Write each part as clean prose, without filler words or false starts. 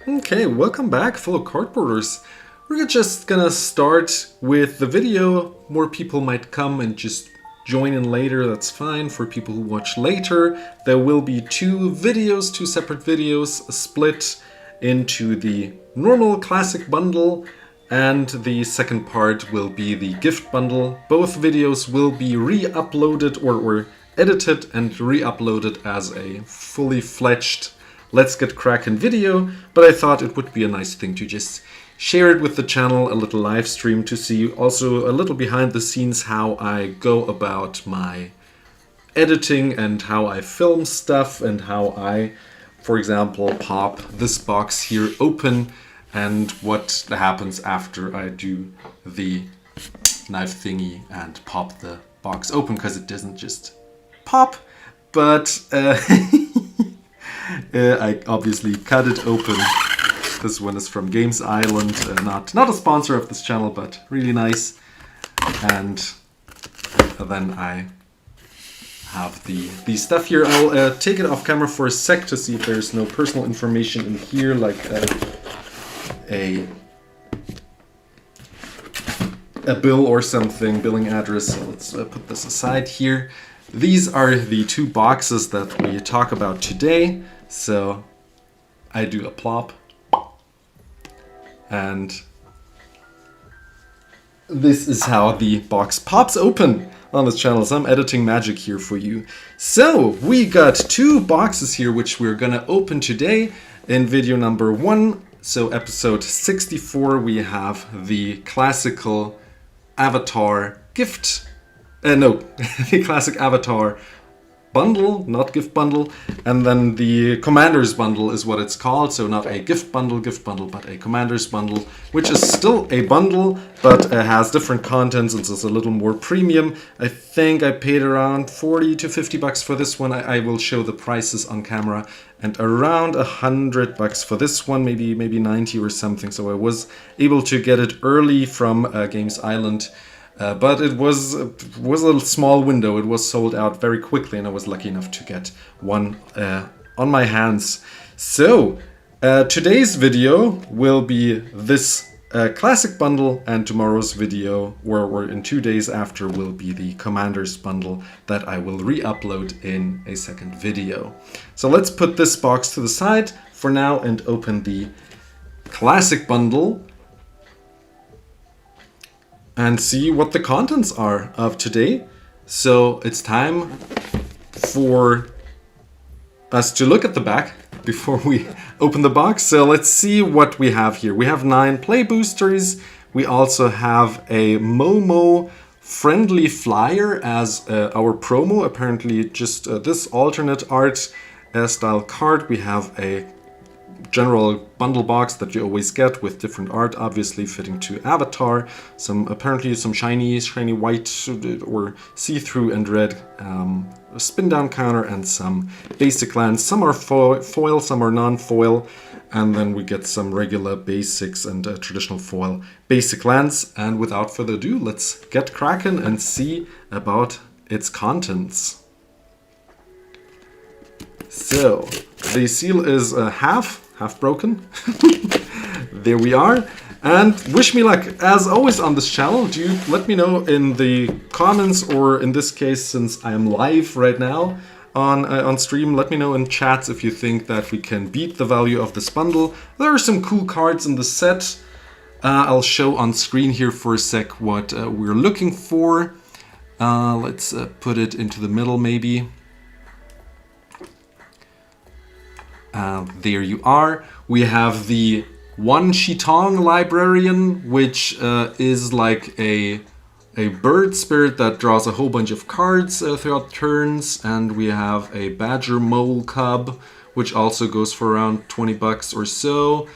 Okay, welcome back, fellow cardboarders. We're just gonna start with the video. More people might come and just join in later, that's fine. For people who watch later, there will be two separate videos, split into the normal classic bundle, and the second part will be the gift bundle. Both videos will be re-uploaded or edited and re-uploaded as a fully fledged Let's Get Crackin' video, but I thought it would be a nice thing to just share it with the channel, a little live stream to see also a little behind the scenes how I go about my editing and how I film stuff and how I, for example, pop this box here open and what happens after I do the knife thingy and pop the box open, because it doesn't just pop, but I obviously cut it open. This one is from Games Island, not a sponsor of this channel, but really nice. And then I have the stuff here. I'll take it off camera for a sec to see if there's no personal information in here, like a bill or something, billing address. So let's put this aside here. These are the two boxes that we talk about today. So I do a plop, and this is how the box pops open on this channel. Some editing magic here for you. So we got two boxes here which we're gonna open today in video number 1. So episode 64, we have the classical Avatar gift. The classic Avatar bundle, not gift bundle, and then the Commander's bundle is what it's called. So not a gift bundle, but a Commander's bundle, which is still a bundle, but has different contents and is a little more premium. I think I paid around 40 to 50 bucks for this one. I will show the prices on camera, and around 100 bucks for this one, maybe 90 or something. So I was able to get it early from Games Island. But it was a small window. It was sold out very quickly, and I was lucky enough to get one on my hands. So today's video will be this classic bundle, and tomorrow's video, or in 2 days after, will be the Commander's bundle that I will re-upload in a second video. So let's put this box to the side for now and open the classic bundle and see what the contents are of today. So it's time for us to look at the back before we open the box. So let's see what we have here. We have 9 play boosters. We also have a Momo friendly flyer as our promo. Apparently just this alternate art style card. We have a general bundle box that you always get with different art, obviously fitting to Avatar. Apparently some shiny white or see-through and red spin down counter, and some basic lands. Some are foil, some are non-foil, and then we get some regular basics and traditional foil basic lands. And without further ado, let's get cracking and see about its contents. So the seal is half broken. There we are. And wish me luck, as always on this channel. Do let me know in the comments, or in this case, since I am live right now on stream, let me know in chats if you think that we can beat the value of this bundle. There are some cool cards in the set. I'll show on screen here for a sec what we're looking for. Let's put it into the middle maybe. There you are. We have the One Shitong Librarian, which is like a bird spirit that draws a whole bunch of cards throughout turns. And we have a Badger Mole Cub, which also goes for around 20 bucks or so,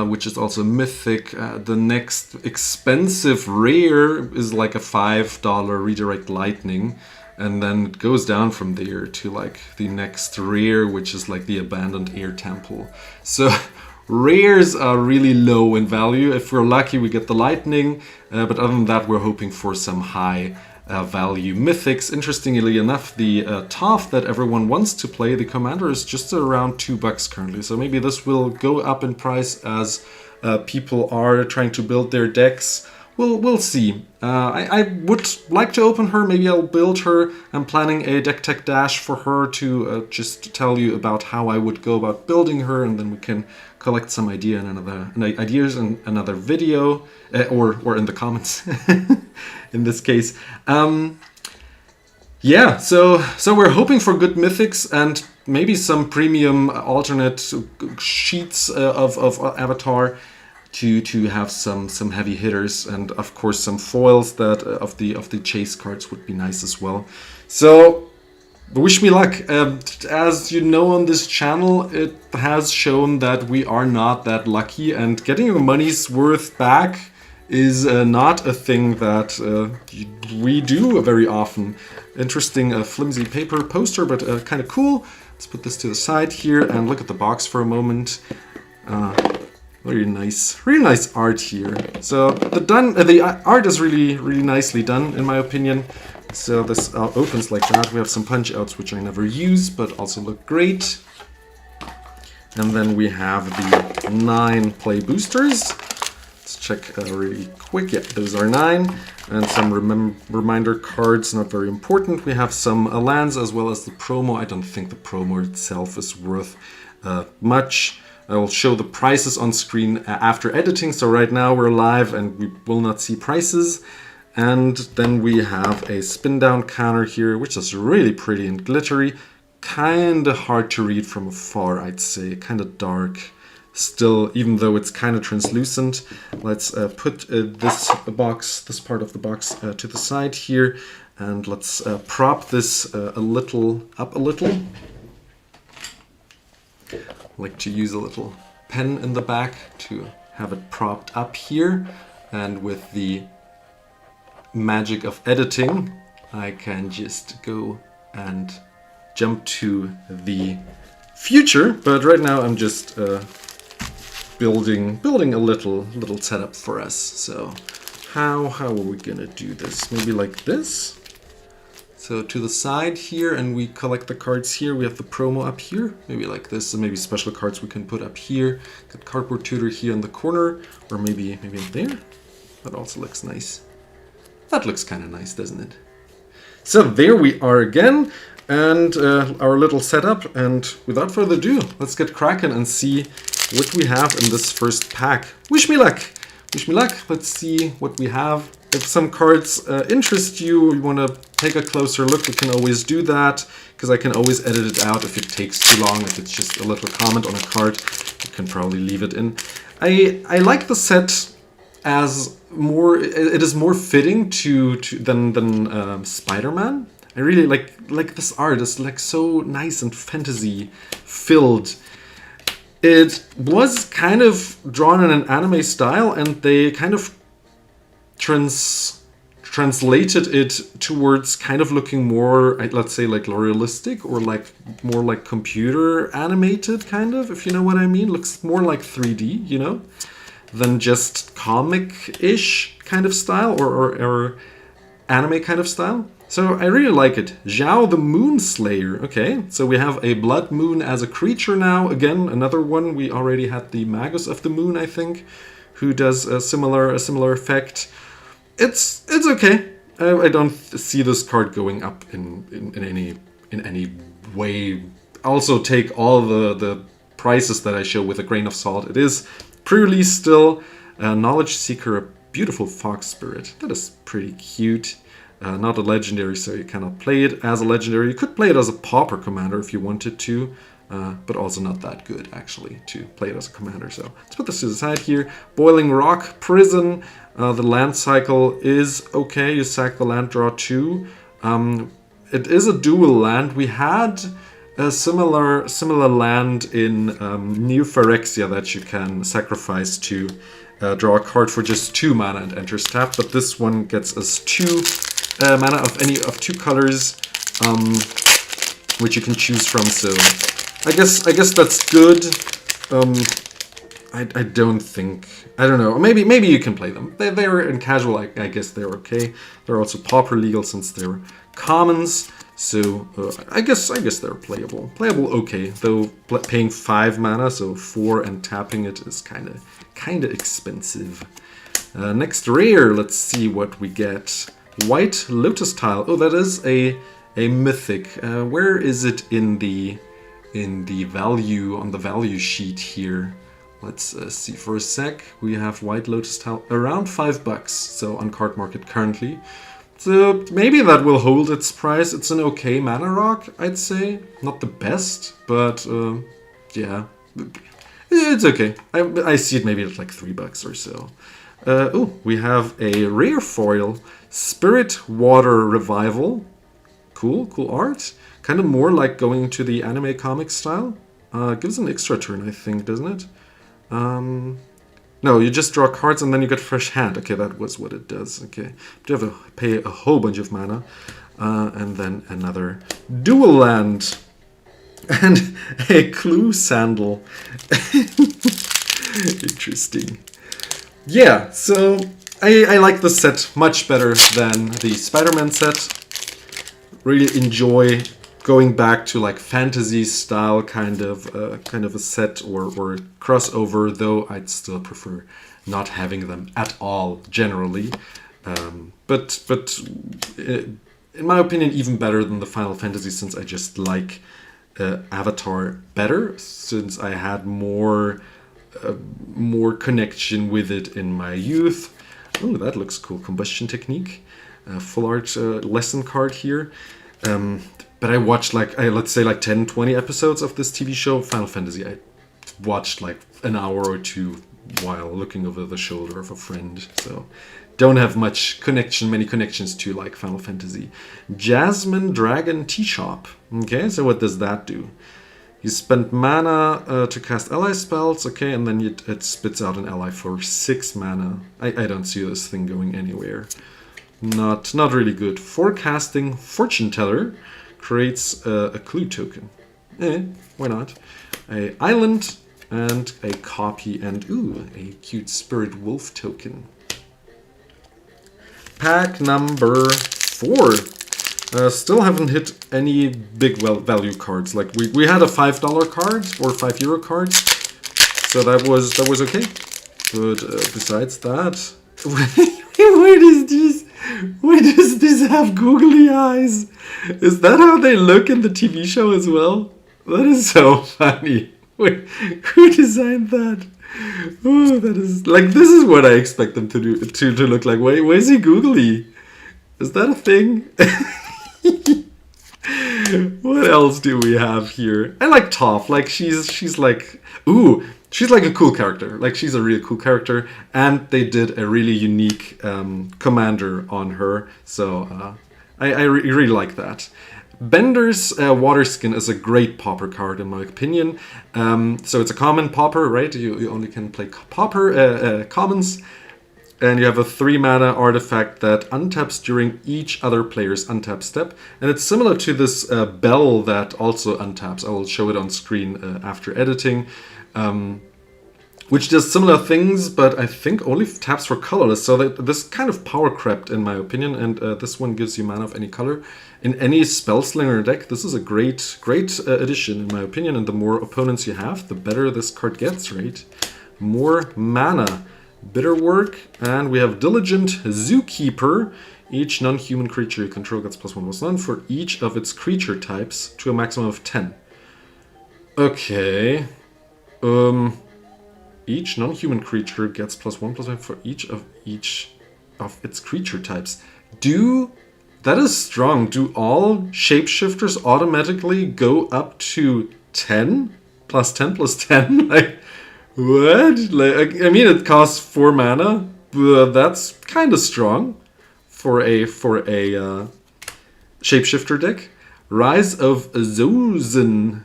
which is also mythic. The next expensive rare is like a $5 Redirect Lightning. And then it goes down from there to like the next rare, which is like the Abandoned Air Temple. So rares are really low in value. If we're lucky, we get the Lightning. But other than that, we're hoping for some high value mythics. Interestingly enough, the Toph that everyone wants to play, the commander, is just around $2 currently. So maybe this will go up in price as people are trying to build their decks. We'll see. I would like to open her. Maybe I'll build her. I'm planning a deck tech dash for her to just tell you about how I would go about building her, and then we can collect some ideas in another video, or in the comments. In this case, yeah. So we're hoping for good mythics and maybe some premium alternate sheets of Avatar. To have some heavy hitters, and of course some foils that of the chase cards would be nice as well. So wish me luck. As you know, on this channel it has shown that we are not that lucky, and getting your money's worth back is not a thing that we do very often. Interesting flimsy paper poster, but kind of cool. Let's put this to the side here and look at the box for a moment. Very nice, really nice art here. So the art is really nicely done, in my opinion. So this opens like that. We have some punch outs which I never use, but also look great. And then we have the 9 play boosters. Let's check really quick. Yeah, those are 9, and some reminder cards. Not very important. We have some lands as well as the promo. I don't think the promo itself is worth much. I will show the prices on screen after editing, so right now we're live and we will not see prices. And then we have a spin down counter here, which is really pretty and glittery. Kinda hard to read from afar, I'd say. Kinda dark still, even though it's kinda translucent. Let's put this part of the box to the side here, and let's prop this up a little. Like to use a little pen in the back to have it propped up here, and with the magic of editing I can just go and jump to the future, but right now I'm just building a little setup for us. So how are we gonna do this? Maybe like this. So to the side here, and we collect the cards here. We have the promo up here, maybe like this, and maybe special cards we can put up here. Got cardboard tutor here in the corner, or maybe up there. That also looks nice. That looks kind of nice, doesn't it? So there we are again, and our little setup. And without further ado, let's get cracking and see what we have in this first pack. Wish me luck. Wish me luck. Let's see what we have. If some cards interest you, you want to take a closer look, you can always do that, because I can always edit it out if it takes too long. If it's just a little comment on a card, you can probably leave it in. I like the set as more, it is more fitting than Spider-Man. I really like this art. It's like so nice and fantasy filled. It was kind of drawn in an anime style, and they kind of translated it towards kind of looking more, let's say, like realistic, or like more like computer animated, kind of, if you know what I mean. Looks more like 3D, you know, than just comic-ish kind of style, or anime kind of style. So I really like it. Zhao the Moon Slayer. Okay, so we have a Blood Moon as a creature now. Again, another one. We already had the Magus of the Moon, I think, who does a similar effect. It's okay. I don't see this card going up in any way. Also, take all the prices that I show with a grain of salt. It is pre-release still. Knowledge Seeker, a beautiful fox spirit. That is pretty cute. Not a legendary, so you cannot play it as a legendary. You could play it as a pauper commander if you wanted to, but also not that good, actually, to play it as a commander. So let's put this to the side here. Boiling Rock, Prison. The land cycle is okay. You sack the land, draw 2. It is a dual land. We had a similar land in New Phyrexia that you can sacrifice to draw a card for just 2 mana and enter tap, but this one gets us 2 mana of any of 2 colors, which you can choose from. So I guess that's good. I don't think, I don't know, maybe you can play them. They're in casual, I guess they're okay. They're also pauper legal since they're commons, so I guess they're playable. Playable okay, though paying 5 mana, so 4 and tapping it is kinda expensive. Next rare, let's see what we get. White Lotus Tile. Oh, that is a mythic. Where is it in the value, on the value sheet here? Let's see for a sec. We have White Lotus Tile around $5, so on card market currently. So maybe that will hold its price. It's an okay mana rock, I'd say. Not the best, but yeah, it's okay. I see it maybe at like $3 or so. Oh, we have a rare foil, Spirit Water Revival. Cool art. Kind of more like going to the anime comic style. Gives an extra turn, I think, doesn't it? No, you just draw cards and then you get fresh hand. Okay, that was what it does. Okay, but you have to pay a whole bunch of mana. And then another dual land. And a clue sandal. Interesting. Yeah, so I like the set much better than the Spider-Man set. Really enjoy going back to like fantasy style kind of a set or crossover, though I'd still prefer not having them at all generally. But in my opinion, even better than the Final Fantasy, since I just like Avatar better, since I had more connection with it in my youth. Oh, that looks cool. Combustion Technique. Full art lesson card here. But I watched let's say 10, 20 episodes of this TV show, Final Fantasy. I watched like an hour or two while looking over the shoulder of a friend. So don't have many connections to like Final Fantasy. Jasmine Dragon Tea Shop. Okay, so what does that do? You spend mana to cast ally spells, okay, and then it spits out an ally for 6 mana. I don't see this thing going anywhere. Not really good. Forecasting Fortune Teller creates a clue token. Why not? A island and a copy and a cute Spirit Wolf token. Pack number 4. Still haven't hit any big value cards. Like we had a $5 card or €5 card, so that was okay. But besides that, what is this? Why does this have googly eyes? Is that how they look in the TV show as well? That is so funny. Wait, who designed that? Oh, that is like, this is what I expect them to do to look like. Why is he googly? Is that a thing? What else do we have here? I like Toph. Like she's like, she's like a cool character. Like she's a really cool character, and they did a really unique commander on her. So I really like that. Bender's Water Skin is a great pauper card in my opinion. So it's a common pauper, right? You only can play pauper commons. And you have a 3 mana artifact that untaps during each other player's untap step. And it's similar to this bell that also untaps. I will show it on screen after editing. Which does similar things, but I think only taps for colorless. So this kind of power crept in my opinion. And this one gives you mana of any color. In any Spellslinger deck, this is a great addition in my opinion. And the more opponents you have, the better this card gets, right? More mana. Bitter Work, and we have Diligent Zookeeper. Each non-human creature you control gets +1/+1 for each of its creature types to a maximum of 10. Okay. Each non-human creature gets +1/+1 for each of its creature types. That is strong. Do all shapeshifters automatically go up to 10? +10/+10? Like, what? Like, I mean, it costs 4 mana, but that's kind of strong for a shapeshifter deck. Rise of Zozen.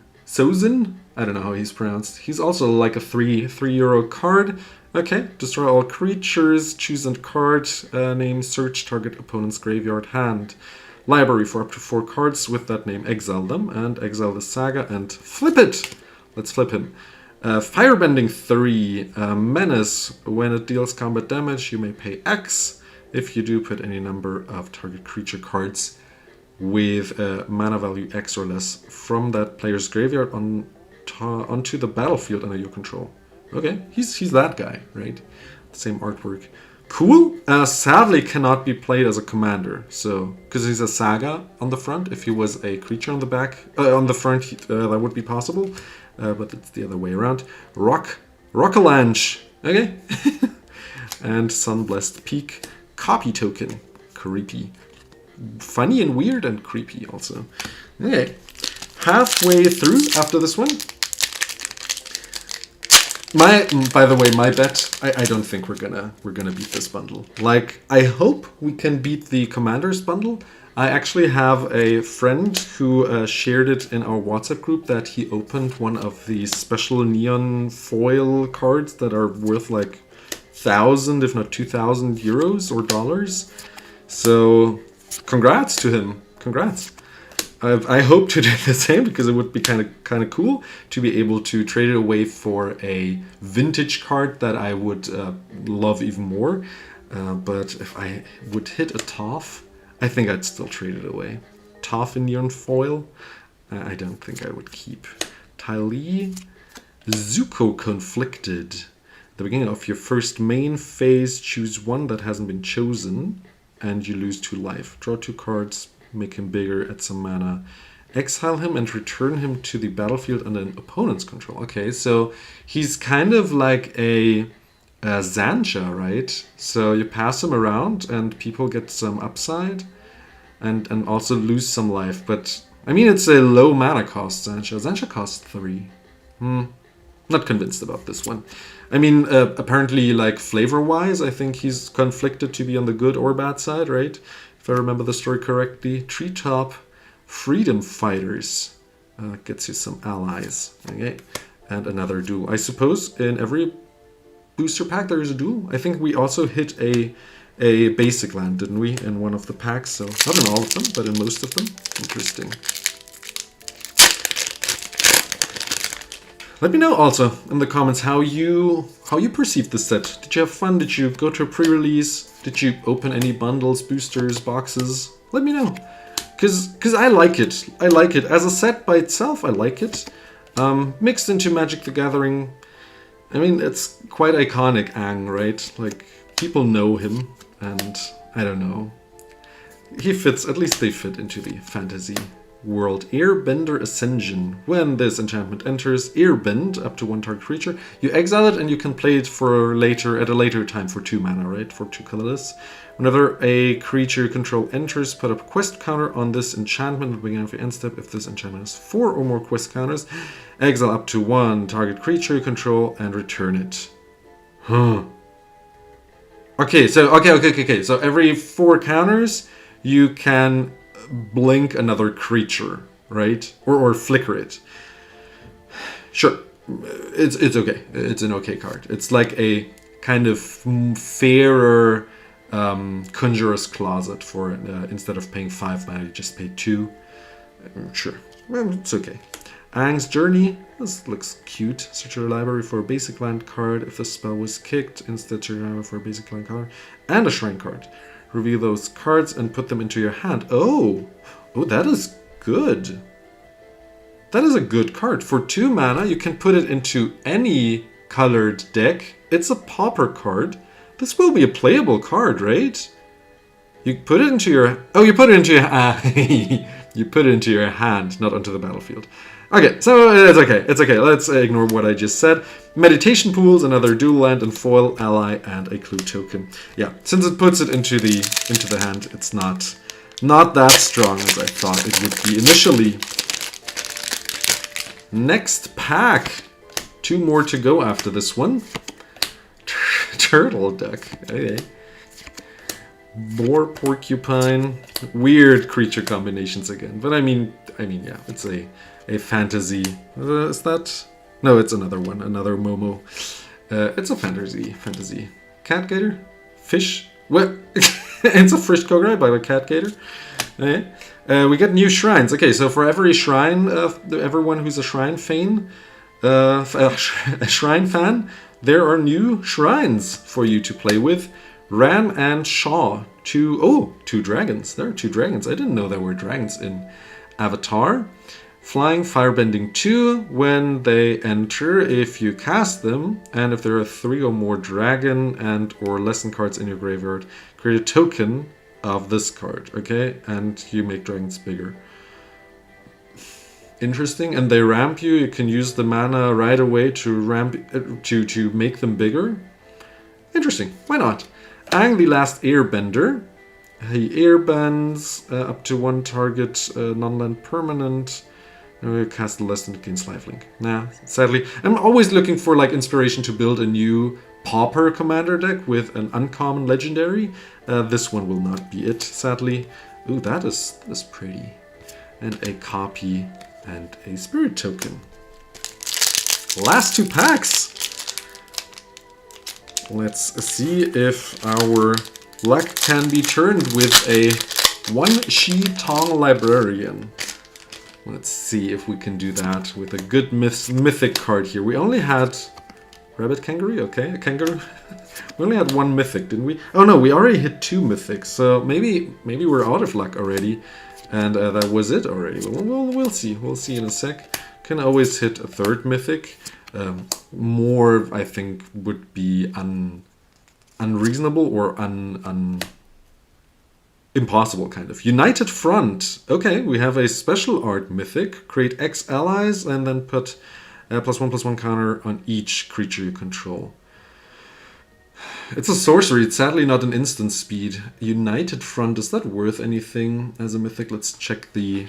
I don't know how he's pronounced. He's also like a €3 card. Okay, destroy all creatures, choose a card, name, search target opponent's graveyard hand. Library for up to 4 cards with that name, exile them, and exile the saga and flip it. Let's flip him. Firebending 3, Menace. When it deals combat damage, you may pay X. If you do, put any number of target creature cards with mana value X or less from that player's graveyard onto the battlefield under your control. Okay, he's that guy, right? Same artwork. Cool. Sadly cannot be played as a commander, so because he's a saga on the front. If he was a creature on the back, on the front, that would be possible. But it's the other way around. Rockalanche. Okay. And Sunblessed Peak. Copy token. Creepy. Funny and weird and creepy also. Okay. Halfway through after this one. By the way, my bet, I don't think we're gonna beat this bundle. Like, I hope we can beat the Commander's bundle. I actually have a friend who shared it in our WhatsApp group that he opened one of these special neon foil cards that are worth like 1,000, if not 2,000 euros or dollars. So, congrats to him. Congrats. I hope to do the same because it would be kind of cool to be able to trade it away for a vintage card that I would love even more. But if I would hit a Toph, I think I'd still trade it away. Toph in neon foil, I don't think I would keep. Tylee, Zuko Conflicted. At the beginning of your first main phase, choose one that hasn't been chosen, and you lose 2 life. Draw 2 cards. Make him bigger, add some mana, exile him and return him to the battlefield under an opponent's control. Okay, so he's kind of like a Zancha, right? So you pass him around and people get some upside and also lose some life. But, I mean, it's a low mana cost, Zancha. Zancha costs 3. Not convinced about this one. I mean, apparently, like, flavor-wise, I think he's conflicted to be on the good or bad side, right? If I remember the story correctly. Treetop Freedom Fighters gets you some allies. Okay, and another duel. I suppose in every booster pack there is a duel. I think we also hit a basic land, didn't we, in one of the packs? So not in all of them, but in most of them. Interesting. Let me know also in the comments how you perceived this set. Did you have fun? Did you go to a pre-release? Did you open any bundles, boosters, boxes? Let me know. Cause I like it. I like it. As a set by itself, I like it. Mixed into Magic the Gathering. I mean, it's quite iconic, Aang, right? Like, people know him, and I don't know. He fits, at least they fit into the fantasy world. Airbender Ascension. When this enchantment enters Airbend, up to 1 target creature, you exile it and you can play it for later, at a later time for 2 mana, right? For 2 colorless. Whenever a creature you control enters, put up a quest counter on this enchantment at the beginning of your end step. If this enchantment has 4 or more quest counters, exile up to 1 target creature you control and return it. Okay, so every 4 counters, you can blink another creature, right? Or flicker it. Sure, it's okay. It's an okay card. It's like a kind of fairer Conjurer's Closet for instead of paying 5 mana, you just pay 2. Sure, well, it's okay. Aang's Journey. This looks cute. Search your library for a basic land card. If the spell was kicked, instead search your library for a basic land card and a shrine card. Reveal those cards and put them into your hand. Oh, that is good. That is a good card. For 2 mana, you can put it into any colored deck. It's a pauper card. This will be a playable card, right? You put it into your... Oh, you put it into your... you put it into your hand, not onto the battlefield. Okay, so it's okay. It's okay. Let's ignore what I just said. Meditation Pools, another dual land and foil ally, and a clue token. Yeah, since it puts it into the hand, it's not that strong as I thought it would be initially. Next pack. 2 more to go after this one. Turtle deck. Okay. Boar Porcupine. Weird creature combinations again. But I mean, yeah, it's a fantasy. Is that? No, it's another one. Another Momo. It's a fantasy. Cat Gator? Fish? What? It's a fish Kogai by the Cat Gator. Okay. We get new shrines. Okay, so for every shrine, everyone who's a shrine Fane, a shrine fan, there are new shrines for you to play with. Ram and Shaw, two dragons. There are 2 dragons. I didn't know there were dragons in Avatar. Flying, Firebending 2, when they enter, if you cast them, and if there are 3 or more dragon and or lesson cards in your graveyard, create a token of this card, okay? And you make dragons bigger. Interesting. And they ramp you. You can use the mana right away to ramp to make them bigger. Interesting. Why not? Aang, the Last Airbender. He airbends up to 1 target non-land permanent. Cast the lesson against lifelink. Nah, sadly. I'm always looking for like inspiration to build a new Pauper commander deck with an uncommon legendary. This one will not be it, sadly. Ooh, that is pretty. And a copy and a spirit token. Last 2 packs. Let's see if our luck can be turned with a 1 Shi Tong Librarian. Let's see if we can do that with a good mythic card here. We only had Rabbit Kangaroo, okay, a kangaroo. We only had 1 mythic, didn't we? Oh no, we already hit 2 mythics, so maybe we're out of luck already, and that was it already. We'll see. We'll see in a sec. Can always hit a 3rd mythic. More, I think, would be unreasonable or impossible, kind of. United Front. Okay, we have a special art mythic. Create X allies and then put +1/+1 counter on each creature you control. It's a sorcery. It's sadly not an instant speed. United Front. Is that worth anything as a mythic? Let's check the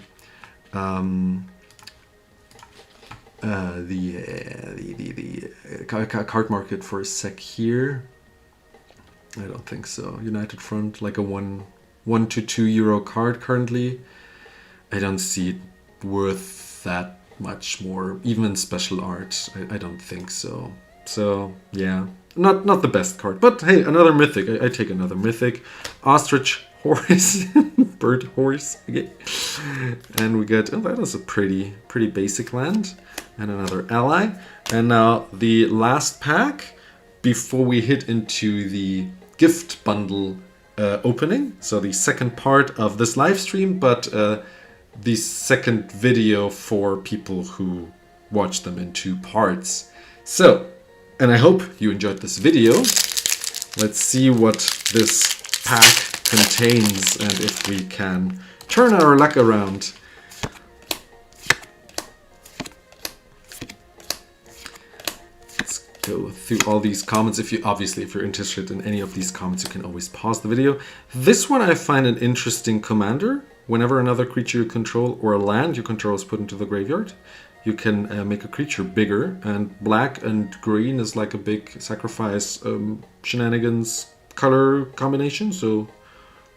card market for a sec here. I don't think so. United Front, like a 1 to 2 euro card currently. I don't see it worth that much more, even in special art. I don't think so. So yeah, not the best card, but hey, another mythic. I take another mythic. Ostrich Horse, Bird Horse. Okay, and we get, oh, that is a pretty basic land, and another ally. And now the last pack before we hit into the gift bundle opening. So the second part of this live stream, but the second video for people who watch them in 2 parts. So, and I hope you enjoyed this video. Let's see what this pack contains and if we can turn our luck around. Go through all these comments. If you're interested in any of these comments, you can always pause the video. This one I find an interesting commander. Whenever another creature you control or a land you control is put into the graveyard, you can make a creature bigger, and black and green is like a big sacrifice shenanigans color combination, so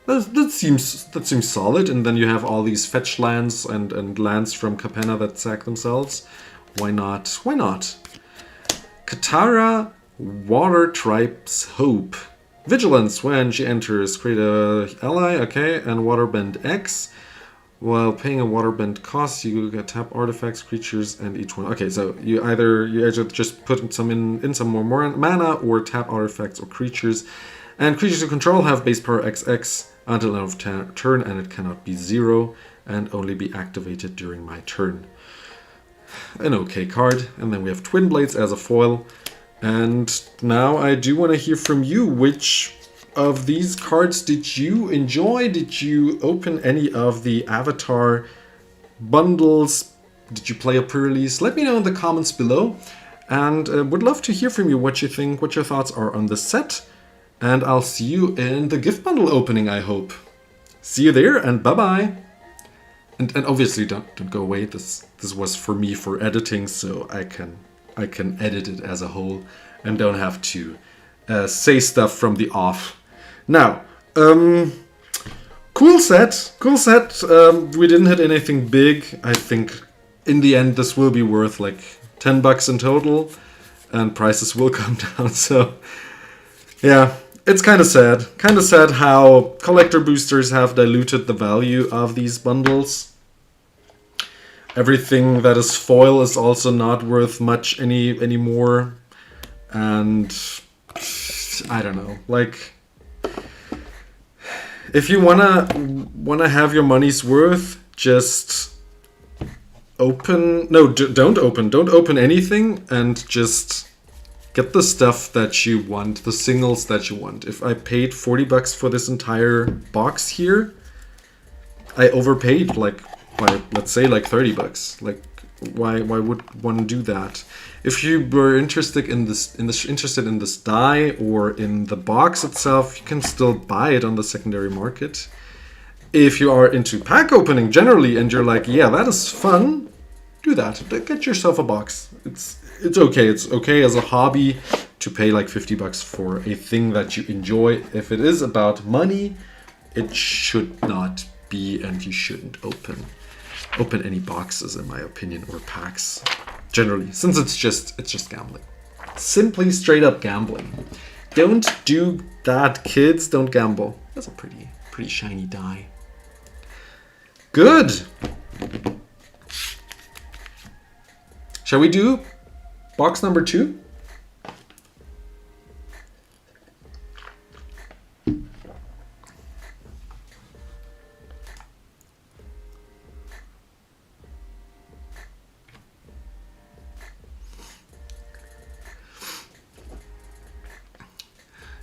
that seems solid. And then you have all these fetch lands and lands from Capenna that sack themselves. Why not? Why not? Katara, Water Tribe's Hope. Vigilance, when she enters, create a ally, okay, and Waterbend X. While paying a Waterbend cost, you get tap artifacts, creatures, and each one. Okay, so you either just put some in some more mana, or tap artifacts or creatures. And creatures you control have base power XX until end of turn, and it cannot be 0, and only be activated during my turn. An okay card. And then we have Twin Blades as a foil. And now I do want to hear from you. Which of these cards did you enjoy? Did you open any of the Avatar bundles? Did you play a pre-release? Let me know in the comments below. And would love to hear from you what you think, what your thoughts are on the set. And I'll see you in the gift bundle opening, I hope. See you there, and bye-bye. And obviously don't go away. This was for me for editing, so I can edit it as a whole and don't have to say stuff from the off. Now, cool set. We didn't hit anything big. I think in the end this will be worth like $10 in total, and prices will come down. So yeah, it's kind of sad. Kind of sad how collector boosters have diluted the value of these bundles. Everything that is foil is also not worth much anymore. And I don't know, like, if you wanna have your money's worth, just open. No, don't open anything, and just get the stuff that you want, the singles that you want. If I paid 40 bucks for this entire box here, I overpaid like by, let's say, like 30 bucks. Like, why would one do that? If you were interested in this die or in the box itself, you can still buy it on the secondary market. If you are into pack opening generally and you're like, yeah, that is fun, do that. Get yourself a box. It's okay. It's okay as a hobby to pay like 50 bucks for a thing that you enjoy. If it is about money, it should not be, and you shouldn't open any boxes, in my opinion, or packs generally, since it's just gambling. Simply straight up gambling. Don't do that, kids. Don't gamble. That's a pretty shiny die. Good. Shall we do box number 2?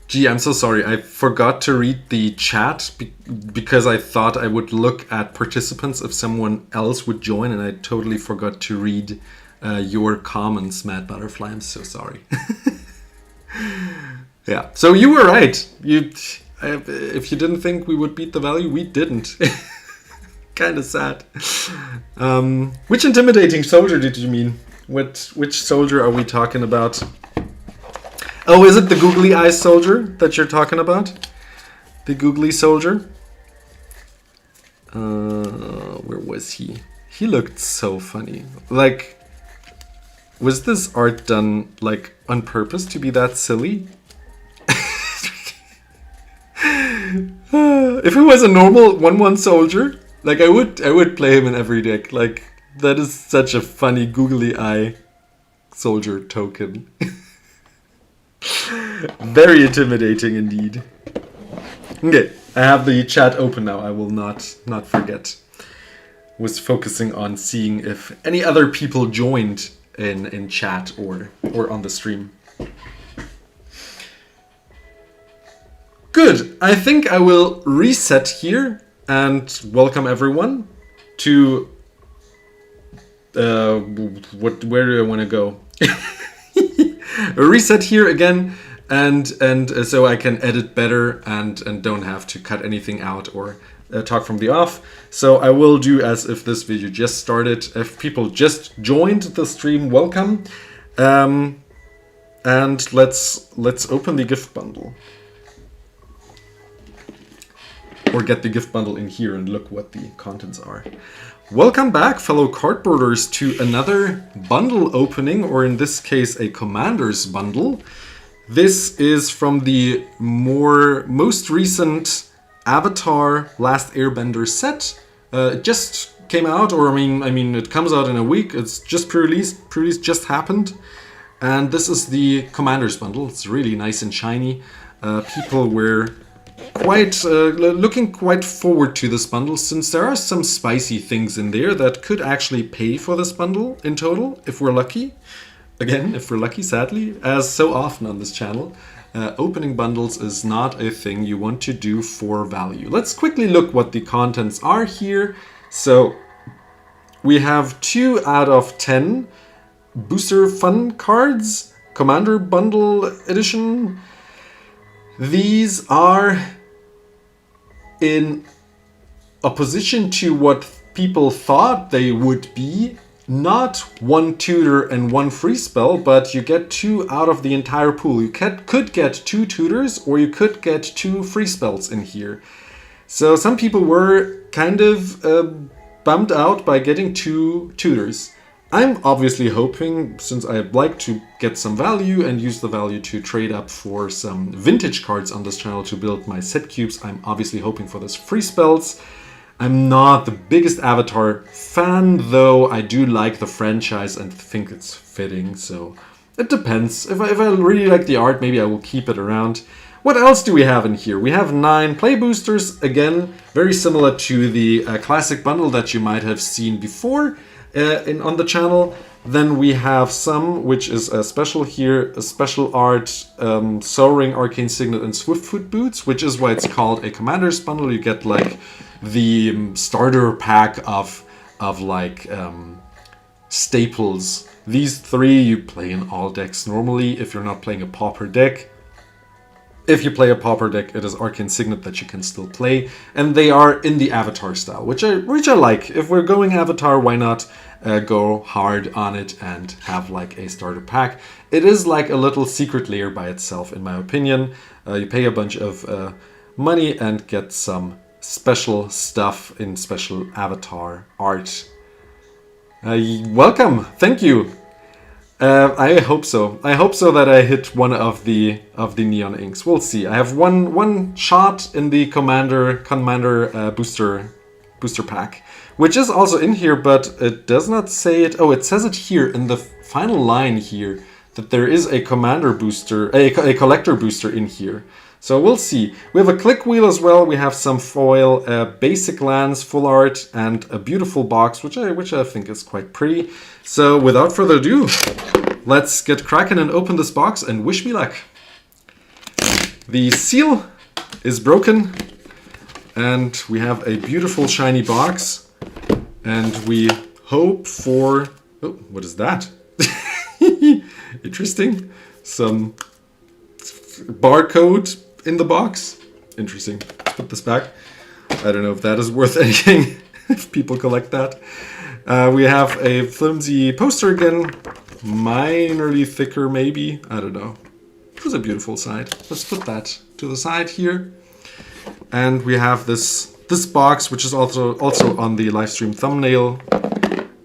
Gee, I'm so sorry. I forgot to read the chat because I thought I would look at participants if someone else would join, and I totally forgot to read your comments, Mad Butterfly. I'm so sorry. Yeah, so you were right. If you didn't think we would beat the value, we didn't. Kind of sad. Which intimidating soldier did you mean? Which soldier are we talking about? Oh, is it the googly eyes soldier that you're talking about? The googly soldier? Where was he? He looked so funny. Like, was this art done like on purpose to be that silly? If it was a normal 1/1 soldier, like I would play him in every deck. Like, that is such a funny googly eye soldier token. Very intimidating indeed. Okay, I have the chat open now. I will not forget. Was focusing on seeing if any other people joined in chat or on the stream. Good. I think I will reset here and welcome everyone to where do I want to go? Reset here again, and so I can edit better and don't have to cut anything out or talk from the off. So I will do as if this video just started. If people just joined the stream, welcome. And let's open the gift bundle. Or get the gift bundle in here and look what the contents are. Welcome back, fellow cardboarders, to another bundle opening, or in this case, a commander's bundle. This is from the most recent Avatar Last Airbender set. It just came out, or I mean, it comes out in a week. It's just pre-released. Pre-release just happened, and this is the commander's bundle. It's really nice and shiny. People were looking quite forward to this bundle, since there are some spicy things in there that could actually pay for this bundle in total, if we're lucky. Again, if we're lucky, sadly, as so often on this channel, opening bundles is not a thing you want to do for value. Let's quickly look what the contents are here. So we have 2 out of 10 booster fun cards, Commander Bundle Edition. These are in opposition to what people thought they would be. Not 1 tutor and 1 free spell, but you get 2 out of the entire pool. You could get 2 tutors, or you could get 2 free spells in here. So some people were kind of bummed out by getting 2 tutors. I'm obviously hoping, since I like to get some value and use the value to trade up for some vintage cards on this channel to build my set cubes, I'm obviously hoping for this free spells. I'm not the biggest Avatar fan, though I do like the franchise and think it's fitting, so it depends. If I really like the art, maybe I will keep it around. What else do we have in here? We have 9 play boosters, again, very similar to the classic bundle that you might have seen before on the channel. Then we have some, which is special here, a special art, Soaring, Arcane Signet, and Swiftfoot Boots, which is why it's called a Commander's Bundle. You get like the starter pack of like staples. These 3 you play in all decks normally if you're not playing a Pauper deck. If you play a Pauper deck, it is Arcane Signet that you can still play, and they are in the Avatar style, which I like. If we're going Avatar, why not go hard on it and have like a starter pack? It is like a little secret layer by itself, in my opinion. You pay a bunch of money and get some special stuff in special Avatar art. Welcome, thank you. I hope so. I hope so that I hit one of the neon inks. We'll see. I have one shot in the commander booster pack, which is also in here, but it does not say it. Oh, it says it here in the final line here that there is a commander booster, a collector booster in here. So we'll see. We have a click wheel as well. We have some foil, basic lands, full art, and a beautiful box, which I think is quite pretty. So without further ado, let's get cracking and open this box and wish me luck. The seal is broken, and we have a beautiful shiny box, and we hope for... Oh, what is that? Interesting. Some barcode in the box. Interesting. Put this back. I don't know if that is worth anything, if people collect that. We have a flimsy poster again. Minorly thicker, maybe. I don't know. It was a beautiful side. Let's put that to the side here. And we have this box, which is also on the live stream thumbnail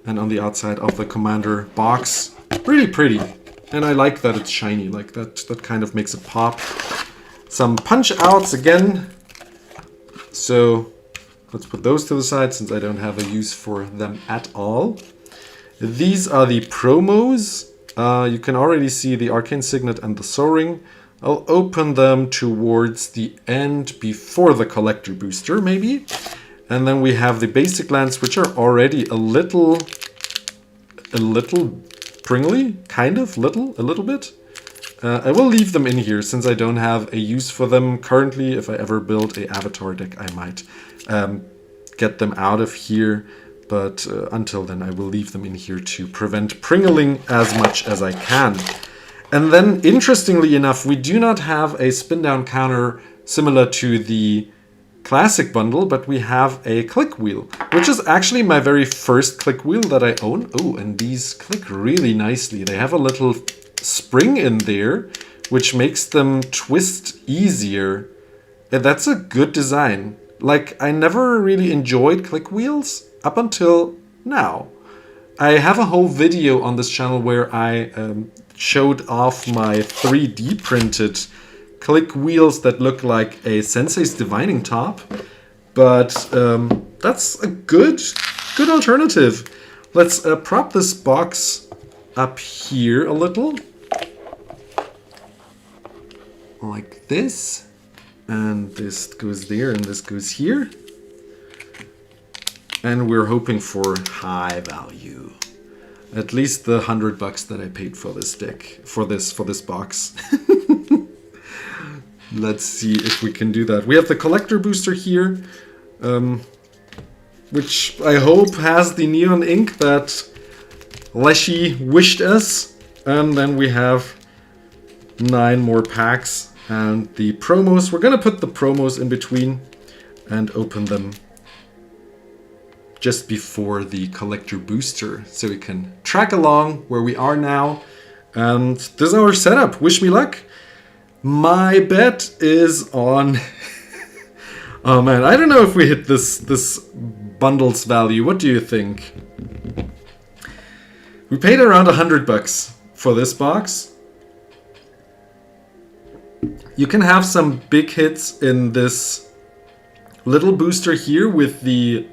and on the outside of the commander box. Really pretty. And I like that it's shiny. Like that kind of makes it pop. Some punch outs again. So let's put those to the side since I don't have a use for them at all. These are the promos. You can already see the Arcane Signet and the Soaring. I'll open them towards the end before the Collector Booster, maybe. And then we have the basic lands, which are already a little pringly, kind of, a little bit. I will leave them in here since I don't have a use for them currently. If I ever build a Avatar deck, I might get them out of here. But until then, I will leave them in here to prevent pringling as much as I can. And then, interestingly enough, we do not have a spin down counter similar to the classic bundle, but we have a click wheel, which is actually my very first click wheel that I own. Oh, and these click really nicely. They have a little spring in there, which makes them twist easier. And that's a good design. Like, I never really enjoyed click wheels up until now. I have a whole video on this channel where I showed off my 3D printed click wheels that look like a Sensei's Divining Top, but that's a good alternative. Let's prop this box up here a little, like this, and this goes there and this goes here, and we're hoping for high value. At least the $100 that I paid for this deck, for this box. Let's see if we can do that. We have the collector booster here, which I hope has the neon ink that Leshy wished us. And then we have 9 more packs and the promos. We're gonna put the promos in between and open them just before the collector booster, so we can track along where we are now. And this is our setup. Wish me luck. My bet is on... Oh man, I don't know if we hit this bundle's value. What do you think? We paid around $100 for this box. You can have some big hits in this little booster here with the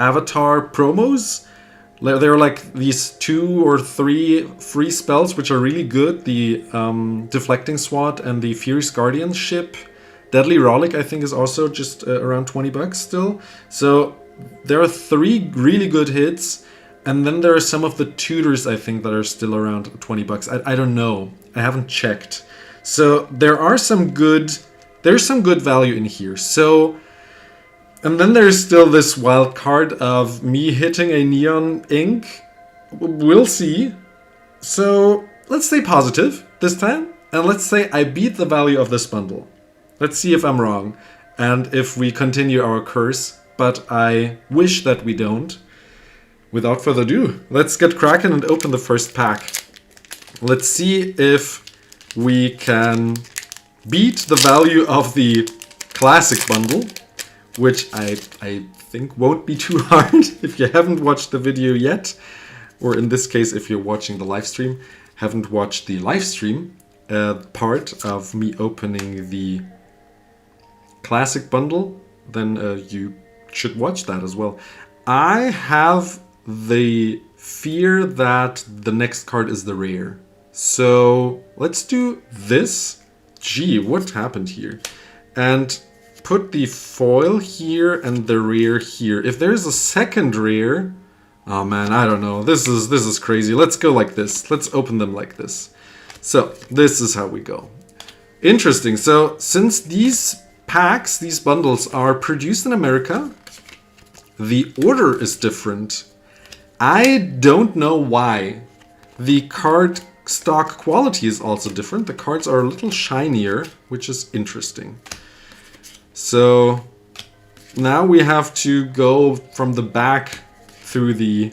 avatar promos. There are like these 2 or 3 free spells which are really good. The Deflecting Swat and the Fierce Guardianship. Deadly Rollick I think is also just around 20 bucks still. So there are 3 really good hits. And then there are some of the tutors I think that are still around 20 bucks. I don't know. I haven't checked. So there's some good value in here. So, and then there's still this wild card of me hitting a neon ink. We'll see. So let's stay positive this time. And let's say I beat the value of this bundle. Let's see if I'm wrong. And if we continue our curse. But I wish that we don't. Without further ado, let's get cracking and open the first pack. Let's see if we can beat the value of the classic bundle, which I think won't be too hard if you haven't watched the video yet, or in this case if you're watching the live stream, haven't watched the live stream part of me opening the classic bundle, then you should watch that as well. I have the fear that the next card is the rare. So let's do this. Gee, what happened here? And put the foil here and the rare here. If there's a second rare, oh man, I don't know. This is crazy. Let's go like this. Let's open them like this. So this is how we go. Interesting. So since these packs, these bundles are produced in America, the order is different. I don't know why. The card stock quality is also different. The cards are a little shinier, which is interesting. So now we have to go from the back through the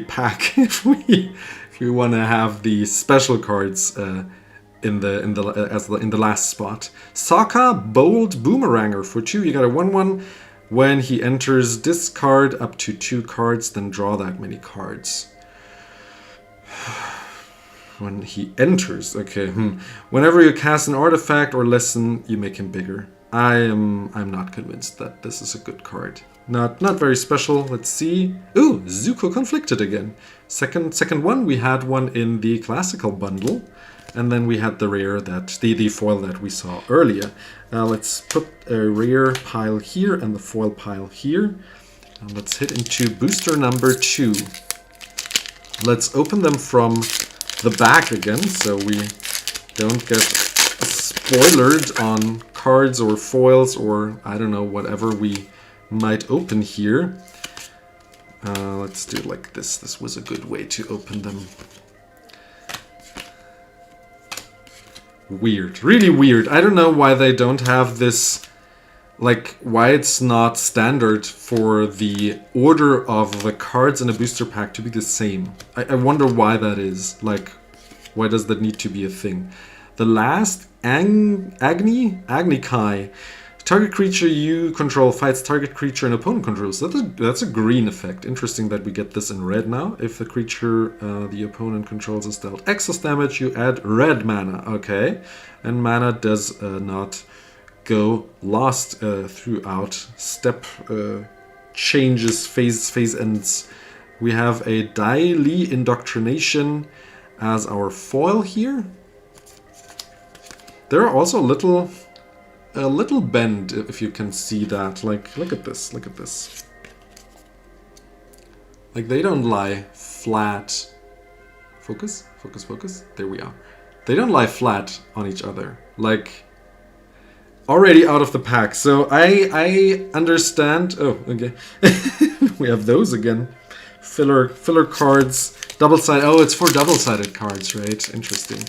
pack if we want to have the special cards in the last spot. Sokka Bold Boomeranger for 2. You got a 1/1. When he enters, discard up to 2 cards, then draw that many cards. When he enters, okay. Whenever you cast an artifact or lesson, you make him bigger. I'm not convinced that this is a good card. Not very special. Let's see. Ooh, Zuko Conflicted again. Second one. We had one in the classical bundle. And then we had the rare that the foil that we saw earlier. Let's put a rare pile here and the foil pile here. And let's hit into booster number 2. Let's open them from the back again, so we don't get spoiled on cards or foils or I don't know, whatever we might open here. Let's do it like this. This was a good way to open them. Weird, really weird. I don't know why they don't have this, like why it's not standard for the order of the cards in a booster pack to be the same. I wonder why that is. Like, why does that need to be a thing? The last Agni Kai. Target creature you control fights target creature an opponent controls. That's a green effect. Interesting that we get this in red now. If the creature the opponent controls is dealt excess damage, you add red mana. Okay. And mana does not go lost throughout step changes, phase ends. We have a Dai Li Indoctrination as our foil here. There are also a little bend, if you can see that. Like, look at this, look at this. Like, they don't lie flat. Focus, focus, focus. There we are. They don't lie flat on each other. Like, already out of the pack. So I understand. Oh, okay. We have those again. Filler cards. Double-sided. Oh, it's for double-sided cards, right? Interesting.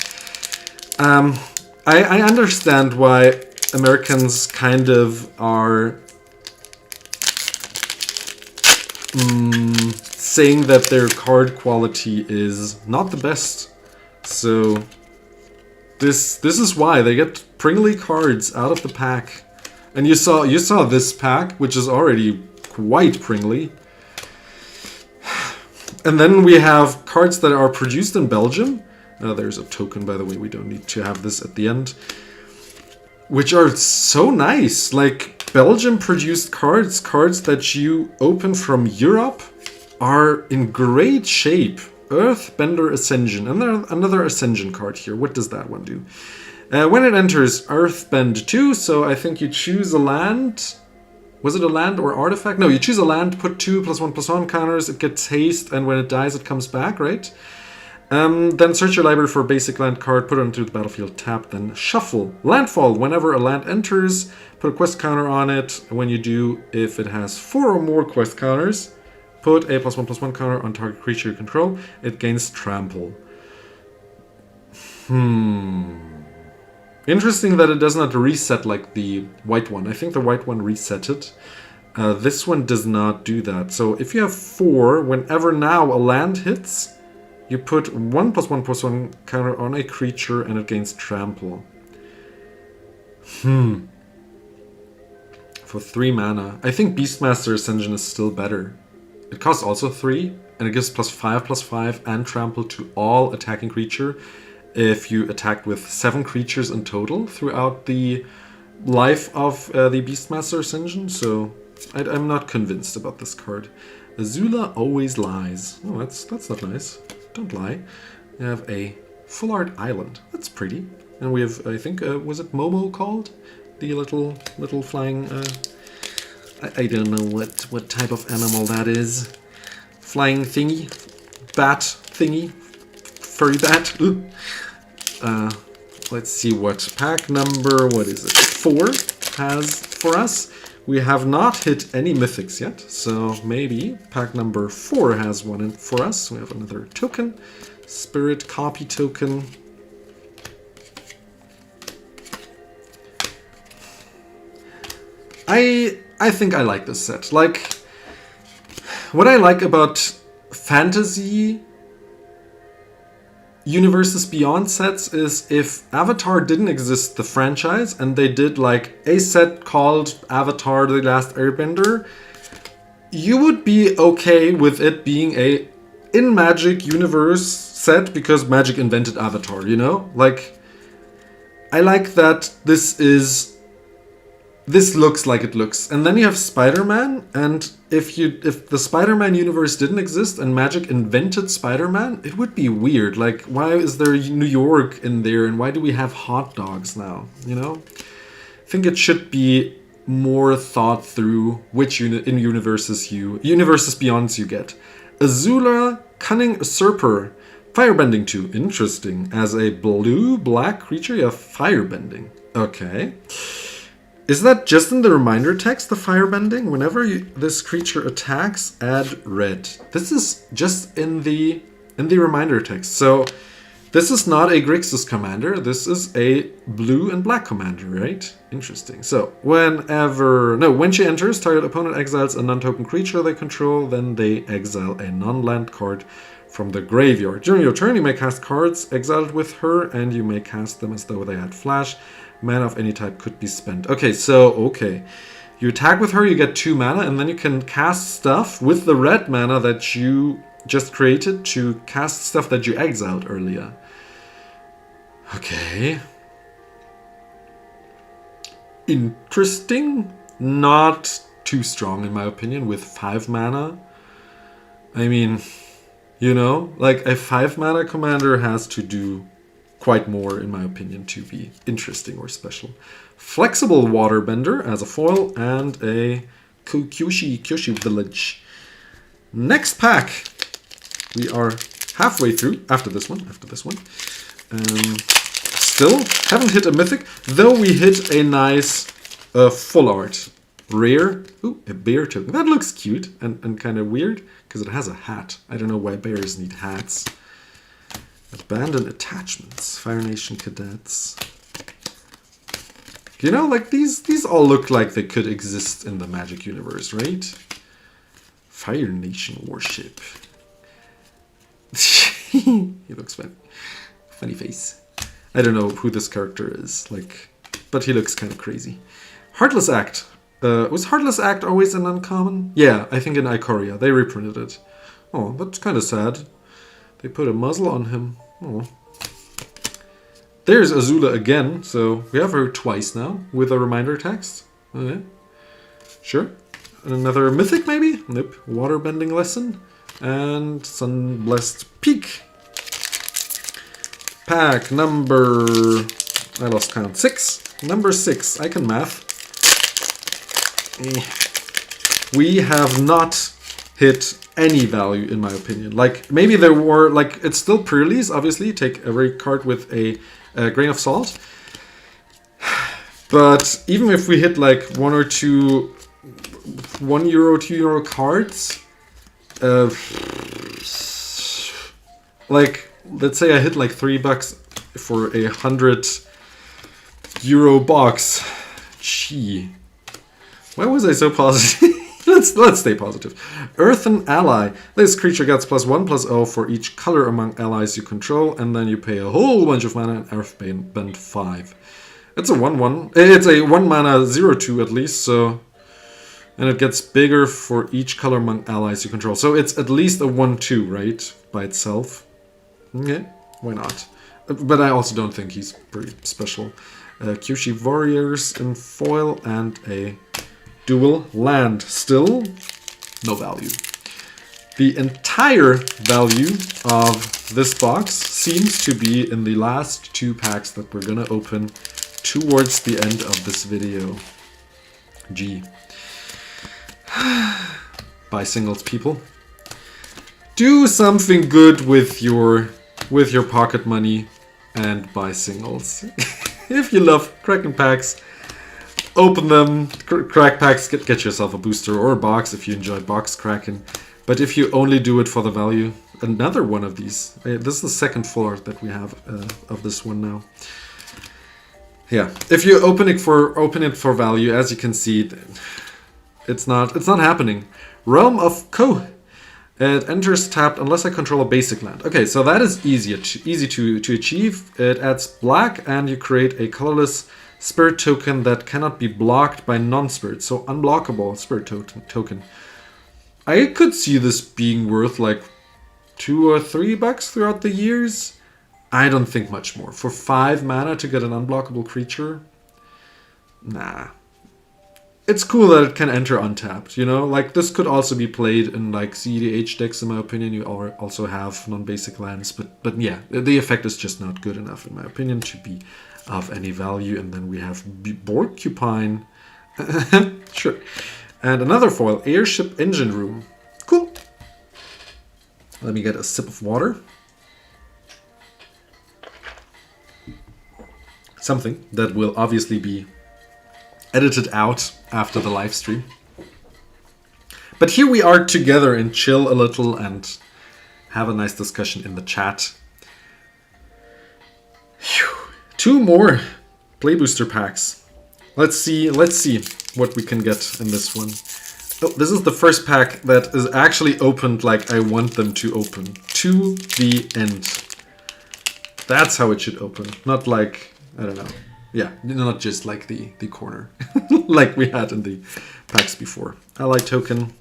I understand why Americans kind of are saying that their card quality is not the best. So this is why they get pringly cards out of the pack. And you saw this pack, which is already quite pringly. And then we have cards that are produced in Belgium. There's a token, by the way. We don't need to have this at the end. Which are so nice. Like, Belgium-produced cards, cards that you open from Europe, are in great shape. Earthbender Ascension. And then another Ascension card here. What does that one do? When it enters, Earthbend 2, so I think you choose a land. Was it a land or artifact? No, you choose a land, put 2+1/+1 counters, it gets haste, and when it dies, it comes back, right? Then search your library for a basic land card, put it onto the battlefield, tap, then shuffle. Landfall. Whenever a land enters, put a quest counter on it. And when you do, if it has 4 or more quest counters, put a +1/+1 counter on target creature you control. It gains trample. Interesting that it does not reset like the white one. I think the white one reset it. This one does not do that. So if you have 4, whenever now a land hits, you put 1+1/+1 counter on a creature and it gains trample. For 3 mana. I think Beastmaster Ascension is still better. It costs also 3, and it gives +5/+5 and trample to all attacking creature if you attacked with 7 creatures in total throughout the life of the Beastmaster Ascension. So I'm not convinced about this card. Azula always lies. Oh, that's not nice. Don't lie. We have a full art island. That's pretty. And we have, I think, was it Momo called? The little flying. I don't know what type of animal that is. Flying thingy, bat thingy, furry bat. Let's see what pack number. What is it? 4 has for us. We have not hit any mythics yet, so maybe pack number 4 has one for us. We have another token, spirit copy token. I think I like this set. Like, what I like about fantasy universes beyond sets is if Avatar didn't exist, the franchise, and they did like a set called Avatar The Last Airbender, you would be okay with it being a in Magic universe set because Magic invented Avatar, you know? Like, I like that this looks like it looks. And then you have Spider-Man, and if the Spider-Man universe didn't exist and Magic invented Spider-Man, it would be weird. Like, why is there New York in there, and why do we have hot dogs now, you know? I think it should be more thought through which universes beyond you get. Azula, Cunning Usurper, Firebending 2, interesting. As a blue-black creature, you have Firebending. Okay. Is that just in the reminder text, the Firebending? Whenever this creature attacks, add red. This is just in the reminder text. So this is not a Grixis commander. This is a blue and black commander, right? Interesting. So when she enters, target opponent exiles a non-token creature they control. Then they exile a non-land card from the graveyard. During your turn, you may cast cards exiled with her, and you may cast them as though they had flash. Mana of any type could be spent. Okay, you attack with her, you get 2 mana, and then you can cast stuff with the red mana that you just created to cast stuff that you exiled earlier. Okay. Interesting. Not too strong in my opinion with 5 mana. I mean, you know, like a 5 mana commander has to do quite more, in my opinion, to be interesting or special. Flexible Waterbender as a foil, and a Kyoshi Village. Next pack. We are halfway through, after this one. Still haven't hit a mythic, though we hit a nice full art. Rare. Ooh, a bear token. That looks cute and kind of weird, because it has a hat. I don't know why bears need hats. Abandoned Attachments, Fire Nation Cadets. You know, like these all look like they could exist in the Magic universe, right? Fire Nation Warship. He looks funny. Funny face. I don't know who this character is, like, but he looks kind of crazy. Heartless Act. Was Heartless Act always an uncommon? Yeah, I think in Ikoria. They reprinted it. Oh, that's kind of sad. They put a muzzle on him. Oh. There's Azula again, so we have her twice now with a reminder text. Okay. Sure. Another mythic, maybe? Nope. Waterbending lesson. And Sunblessed Peak. Pack number... I lost count. 6. Number 6. I can math. We have not hit any value, in my opinion. Like, maybe there were... Like, it's still pre-release, obviously. Take every card with a grain of salt. But even if we hit, like, 1 or 2... €1, €2 cards... like, let's say I hit like $3 for a €100 box. Gee. Why was I so positive? let's stay positive. Earthen Ally. This creature gets +1/+0 for each color among allies you control, and then you pay a whole bunch of mana and Earthbend 5. It's a 1/1. It's a 1 mana 0/2 at least, so... And it gets bigger for each color among allies you control. So it's at least a 1/2, right? By itself. Okay, why not? But I also don't think he's pretty special. Kyushi Warriors in foil and a dual land. Still, no value. The entire value of this box seems to be in the last 2 packs that we're gonna open towards the end of this video. Gee. Buy singles, people. Do something good with your pocket money and buy singles. If you love cracking packs, open them, crack packs, get yourself a booster or a box if you enjoy box cracking. But if you only do it for the value, another one of these. This is the second floor that we have of this one now. Yeah, if you open it for value, as you can see, it's not happening. Realm of Ko. It enters tapped unless I control a basic land. Okay, so that is easy to achieve. It adds black and you create a colorless spirit token that cannot be blocked by non-spirits. So unblockable spirit token. I could see this being worth like $2 or $3 throughout the years. I don't think much more. For 5 mana to get an unblockable creature? Nah. It's cool that it can enter untapped, you know? Like, this could also be played in, like, CEDH decks, in my opinion. You also have non-basic lands, but yeah, the effect is just not good enough, in my opinion, to be of any value. And then we have Borcupine. Sure. And another foil, Airship Engine Room. Cool. Let me get a sip of water. Something that will obviously be edited out after the live stream. But here we are together and chill a little and have a nice discussion in the chat. Whew. 2 more play booster packs. Let's see what we can get in this one. Oh, this is the first pack that is actually opened like I want them to open. To the end. That's how it should open. Not like, I don't know. Yeah, not just like the corner, like we had in the packs before. Ally token.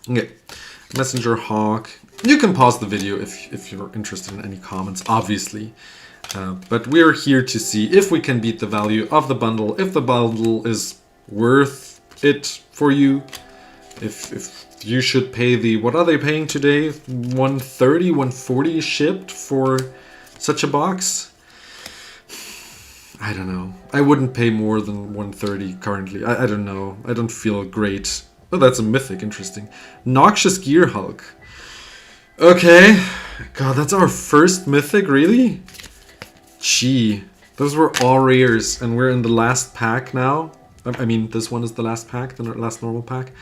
Okay, Messenger Hawk. You can pause the video if you're interested in any comments, obviously. But we're here to see if we can beat the value of the bundle, if the bundle is worth it for you, if you should pay the, what are they paying today? 130, 140 shipped for such a box? I don't know. I wouldn't pay more than 130 currently. I don't know. I don't feel great. Oh, that's a mythic. Interesting. Noxious Gear Hulk. Okay. God, that's our first mythic, really? Gee. Those were all rares, and we're in the last pack now. I mean, this one is the last pack, the last normal pack.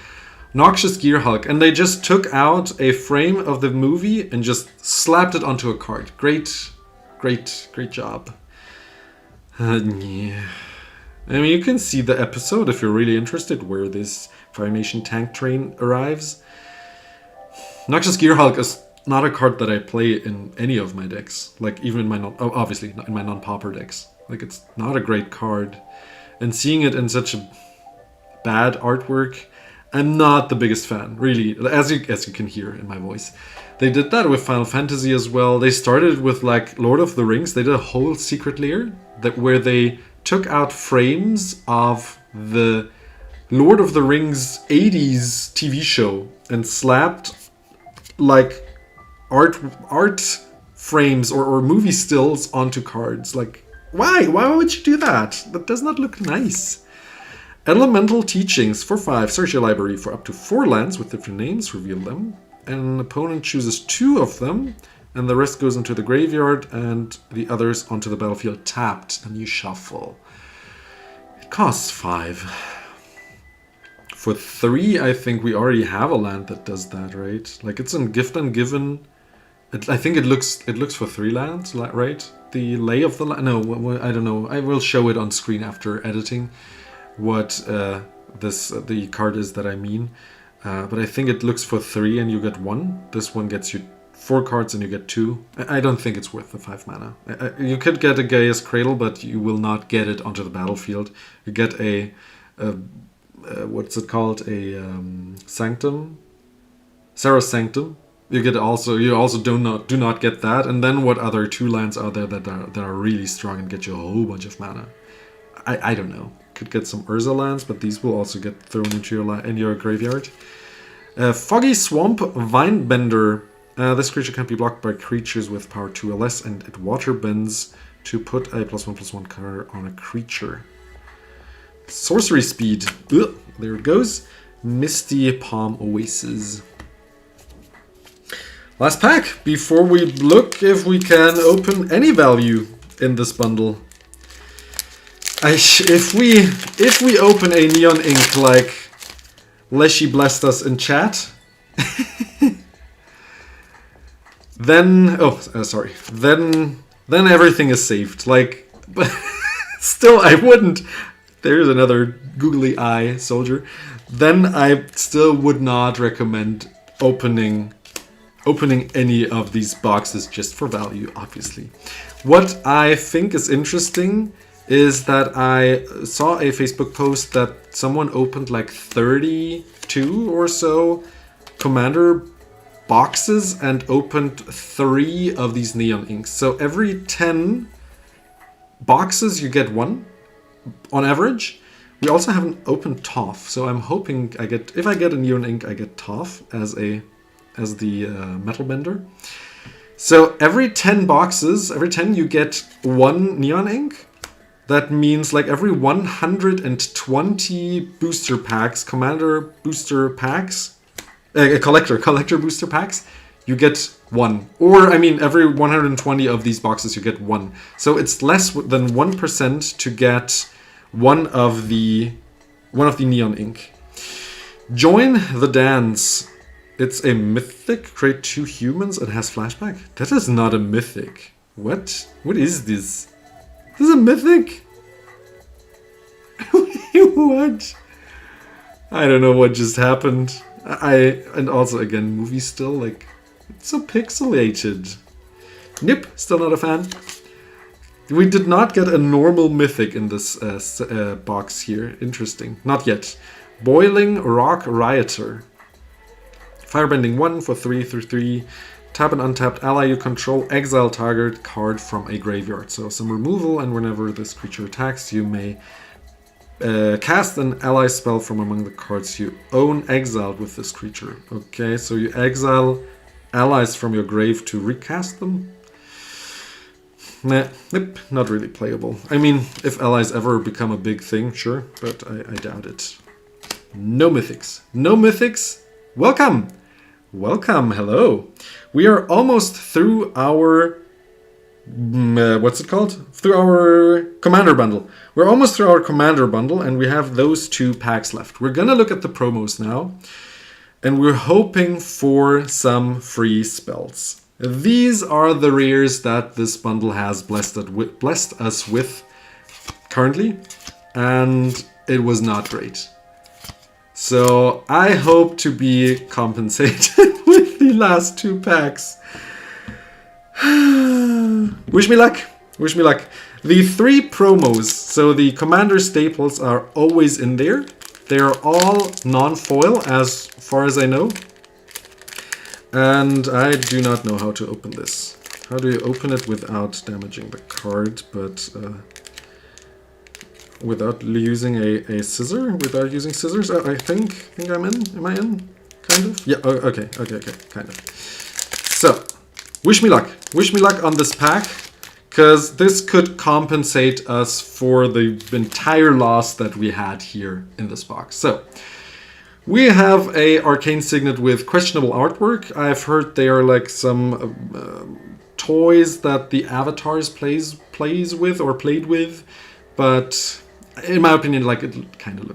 Noxious Gear Hulk. And they just took out a frame of the movie and just slapped it onto a card. Great, great, great job. Yeah. I mean, you can see the episode if you're really interested where this Fire Nation tank train arrives. Noxious Gear Hulk is not a card that I play in any of my decks. Like, even in my obviously not in my non-pauper decks. Like, it's not a great card. And seeing it in such a bad artwork, I'm not the biggest fan, really, as you can hear in my voice. They did that with Final Fantasy as well. They started with, like, Lord of the Rings. They did a whole secret layer where they took out frames of the Lord of the Rings 80s TV show and slapped like art frames or movie stills onto cards. Like, why? Why would you do that? That does not look nice. Elemental Teachings for 5. Search your library for up to 4 lands with different names. Reveal them. And an opponent chooses 2 of them. And the rest goes into the graveyard and the others onto the battlefield tapped. And you shuffle. It costs 5. For 3, I think we already have a land that does that, right? Like, it's in Gift and Given. I think it looks for 3 lands, right? The lay of the land. No, I don't know. I will show it on screen after editing what the card is that I mean. But I think it looks for 3 and you get 1. This one gets you 4 cards and you get 2. I don't think it's worth the 5 mana. You could get a Gaia's Cradle, but you will not get it onto the battlefield. You get a what's it called? A Sanctum? Sarah's Sanctum. You also do not get that. And then what other 2 lands are there that are really strong and get you a whole bunch of mana? I don't know. Could get some Urza lands, but these will also get thrown into your graveyard. Foggy Swamp Vinebender. This creature can be blocked by creatures with power 2 or less, and it water bends to put a +1/+1 card on a creature. Sorcery Speed. Ugh, there it goes. Misty Palm Oasis. Last pack before we look if we can open any value in this bundle. If we open a Neon Ink like Leshy blessed us in chat, then then everything is saved. Like, but still I wouldn't. There's another googly eye soldier. Then I still would not recommend opening any of these boxes just for value, obviously. What I think is interesting is that I saw a Facebook post that someone opened like 32 or so Commander boxes and opened 3 of these Neon Inks. So every 10 boxes you get 1 on average. We also haven't opened Toph, so I'm hoping if I get a Neon Ink, I get Toph as the Metal Bender. So every 10 boxes, every 10 you get 1 Neon Ink. That means like every 120 booster packs, Commander booster packs, collector booster packs, you get 1. Or, I mean, every 120 of these boxes you get 1. So it's less than 1% to get one of the Neon Ink. Join the Dance. It's a mythic. Create 2 humans and has flashback. That is not a mythic. What? What is this? This is a mythic? What? I don't know what just happened. And also again, movie still, like, it's so pixelated. Nope, still not a fan. We did not get a normal mythic in this box here. Interesting. Not yet. Boiling Rock Rioter. Firebending 1 for 3/3. Tap an untapped ally you control. Exile target card from a graveyard. So some removal, and whenever this creature attacks, you may cast an ally spell from among the cards you own exiled with this creature. Okay, so you exile allies from your grave to recast them. Nah, nope, not really playable. I mean, if allies ever become a big thing, sure, but I doubt it. No mythics. No mythics. Welcome! Welcome, hello. We are almost through our... what's it called? Through our Commander Bundle. We're almost through our Commander Bundle, and we have those 2 packs left. We're gonna look at the promos now, and we're hoping for some free spells. These are the rares that this bundle has blessed us with currently, and it was not great. So I hope to be compensated with the last 2 packs. Wish me luck. Wish me luck. The 3 promos, so the Commander staples are always in there. They are all non-foil as far as I know. And I do not know how to open this. How do you open it without damaging the card? But without using a scissor, without using scissors. I think I'm in. Am I in? Kind of. Yeah. Oh, okay. Kind of. So, wish me luck. Wish me luck on this pack, because this could compensate us for the entire loss that we had here in this box. So, we have a arcane signet with questionable artwork. I've heard they are like some toys that the avatars plays with or played with, but in my opinion, like it kind of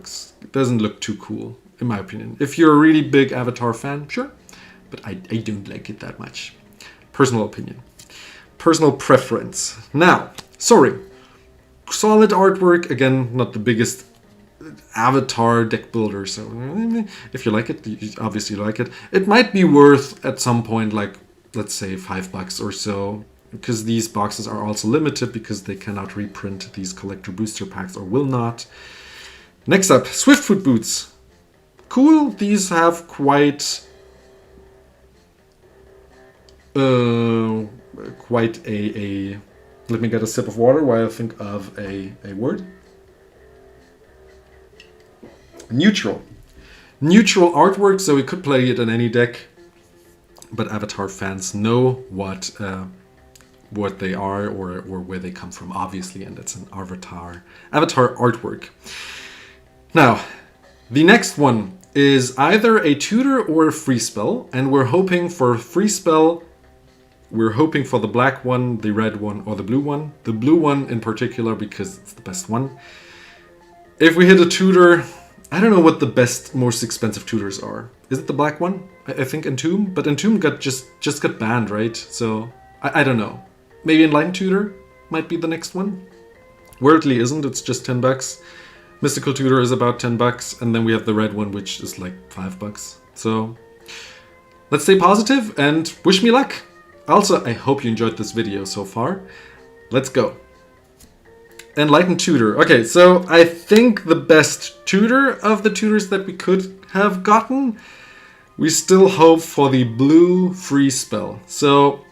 doesn't look too cool. In my opinion, if you're a really big Avatar fan, sure, but I don't like it that much. Personal opinion, personal preference. Now, sorry, solid artwork again, not the biggest Avatar deck builder, so if you like it, you obviously like it. It might be worth at some point, like let's say $5 or so, because these boxes are also limited because they cannot reprint these collector booster packs, or will not. Next up, Swiftfoot boots. Cool. These have quite a let me get a sip of water while I think of a word. Neutral artwork, so we could play it in any deck, but Avatar fans know what they are or where they come from, obviously, and it's an Avatar artwork. Now, the next one is either a tutor or a free spell, and we're hoping for a free spell. We're hoping for the black one, the red one, or the blue one. The blue one in particular because it's the best one. If we hit a tutor, I don't know what the best, most expensive tutors are. Is it the black one? I think Entomb, but Entomb just got banned, right? So I don't know. Maybe Enlightened Tutor might be the next one. Worldly isn't, it's just $10. Mystical Tutor is about $10, and then we have the red one, which is like $5. So let's stay positive and wish me luck. Also, I hope you enjoyed this video so far. Let's go. Enlightened Tutor. Okay, so I think the best tutor of the tutors that we could have gotten, we still hope for the blue free spell. So,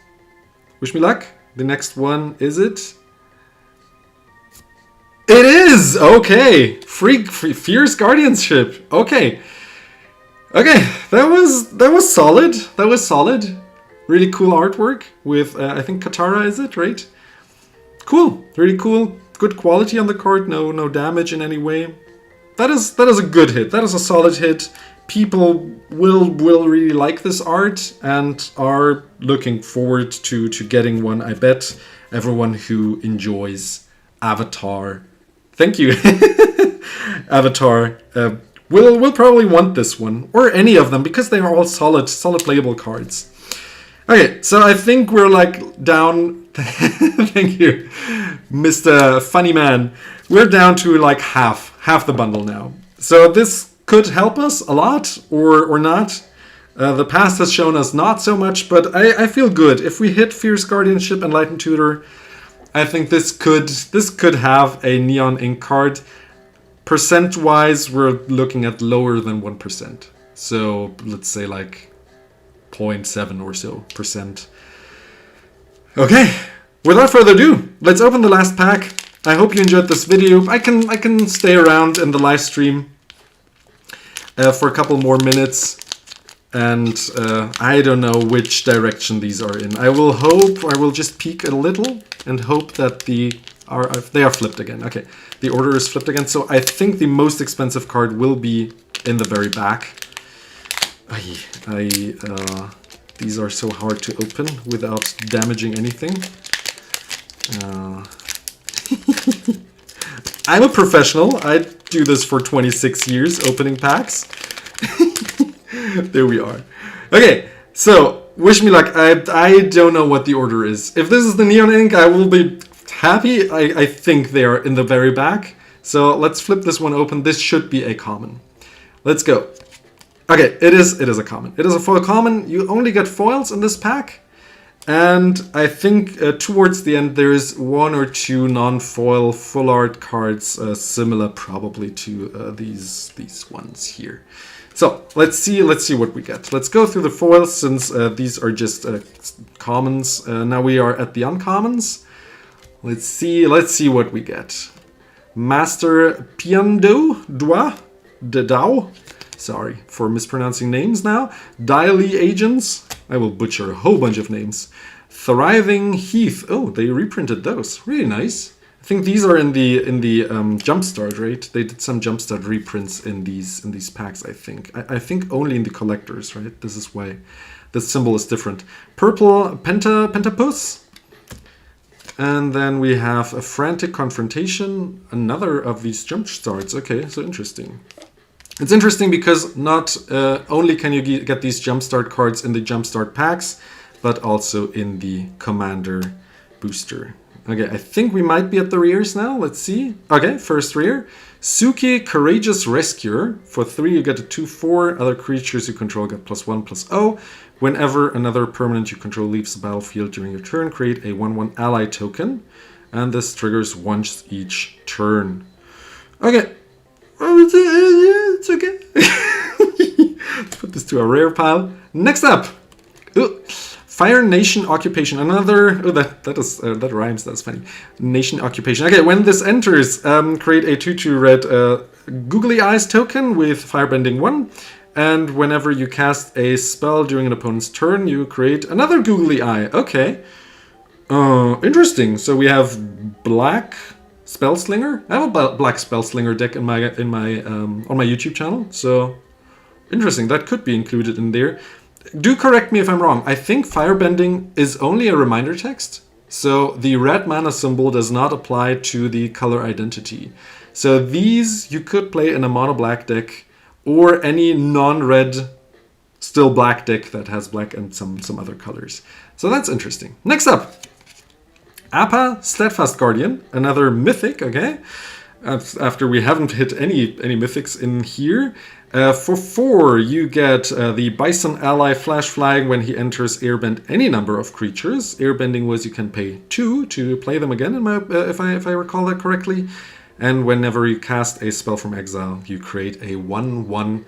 wish me luck. The next one, is it? It is! Okay! Free Fierce Guardianship. Okay. Okay, that was solid. That was solid. Really cool artwork with, I think Katara is it, right? Cool. Really cool. Good quality on the card. No damage in any way. That is a good hit. That is a solid hit. People will really like this art and are looking forward to getting one. I bet everyone who enjoys Avatar, thank you, Avatar, will probably want this one or any of them because they are all solid playable cards. Okay, so I think we're like down. Thank you, Mr. Funny Man. We're down to like half the bundle now. So this could help us a lot or not. The past has shown us not so much, but I feel good. If we hit Fierce Guardianship, Enlightened Tutor, I think this could have a Neon Ink card. Percent-wise, we're looking at lower than 1%. So let's say like 0.7 or so %. Okay, without further ado, let's open the last pack. I hope you enjoyed this video. I can stay around in the live stream for a couple more minutes, and I don't know which direction these are in. I will just peek a little and hope that they are flipped again. Okay, the order is flipped again, so I think the most expensive card will be in the very back. These are so hard to open without damaging anything. I'm a professional. I do this for 26 years, opening packs. There we are. Okay, so wish me luck. I don't know what the order is. If this is the Neon Ink, I will be happy. I think they are in the very back. So let's flip this one open. This should be a common. Let's go. Okay, it is a common. It is a foil common. You only get foils in this pack. And I think towards the end there is 1 or 2 non-foil full art cards similar probably to these ones here. So let's see what we get. Let's go through the foils since these are just commons. Now we are at the uncommons. Let's see what we get. Master Piando Dao. Sorry for mispronouncing names now. Daily Agents. I will butcher a whole bunch of names. Thriving Heath. Oh, they reprinted those. Really nice. I think these are in the Jumpstart, right? They did some Jumpstart reprints in these packs. I think. I think only in the collectors, right? This is why this symbol is different. Purple Pentapus. And then we have a Frantic Confrontation. Another of these Jumpstarts. Okay, so interesting. It's interesting because not only can you get these Jumpstart cards in the Jumpstart packs, but also in the Commander booster. Okay, I think we might be at the rears now. Let's see. Okay, first rear. Suki, Courageous Rescuer. For 3, you get a 2/4. Other creatures you control get +1/+0. Whenever another permanent you control leaves the battlefield during your turn, create a 1/1 ally token. And this triggers once each turn. Okay. It's okay. Let's put this to a rare pile. Next up. Ooh. Fire Nation Occupation. Another... Oh, that rhymes. That's funny. Nation Occupation. Okay, when this enters, create a 2/2 red Googly Eyes token with Firebending 1. And whenever you cast a spell during an opponent's turn, you create another Googly Eye. Okay. Interesting. So we have black Spellslinger. I have a black Spellslinger deck on my YouTube channel. So interesting. That could be included in there. Do correct me if I'm wrong. I think Firebending is only a reminder text. So the red mana symbol does not apply to the color identity. So these you could play in a mono black deck or any non-red still black deck that has black and some other colors. So that's interesting. Next up, Appa Steadfast Guardian, another mythic, okay? After we haven't hit any mythics in here. For 4, you get the Bison Ally Flash Flag when he enters airbend any number of creatures. Airbending was you can pay 2 to play them again, if I recall that correctly. And whenever you cast a spell from exile, you create a 1/1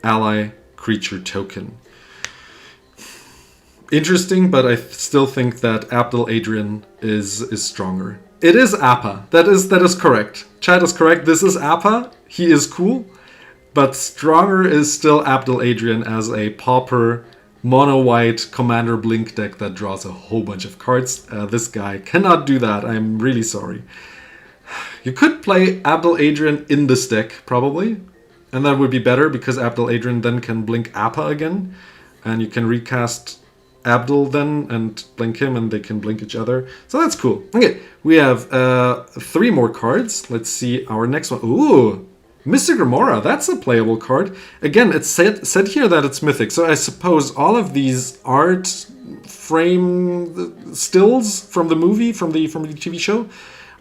ally creature token. Interesting, but I still think that Abdel Adrian is stronger. It is Appa. That is correct. Chat is correct. This is Appa. He is cool. But stronger is still Abdel Adrian as a pauper, mono-white Commander Blink deck that draws a whole bunch of cards. This guy cannot do that. I'm really sorry. You could play Abdel Adrian in this deck, probably. And that would be better because Abdel Adrian then can blink Appa again. And you can recast Abdel then and blink him and they can blink each other. So that's cool. Okay, we have 3 more cards. Let's see our next one. Ooh! Mystic Remora, that's a playable card. Again, it's said here that it's mythic, so I suppose all of these art frame stills from the movie, from the TV show,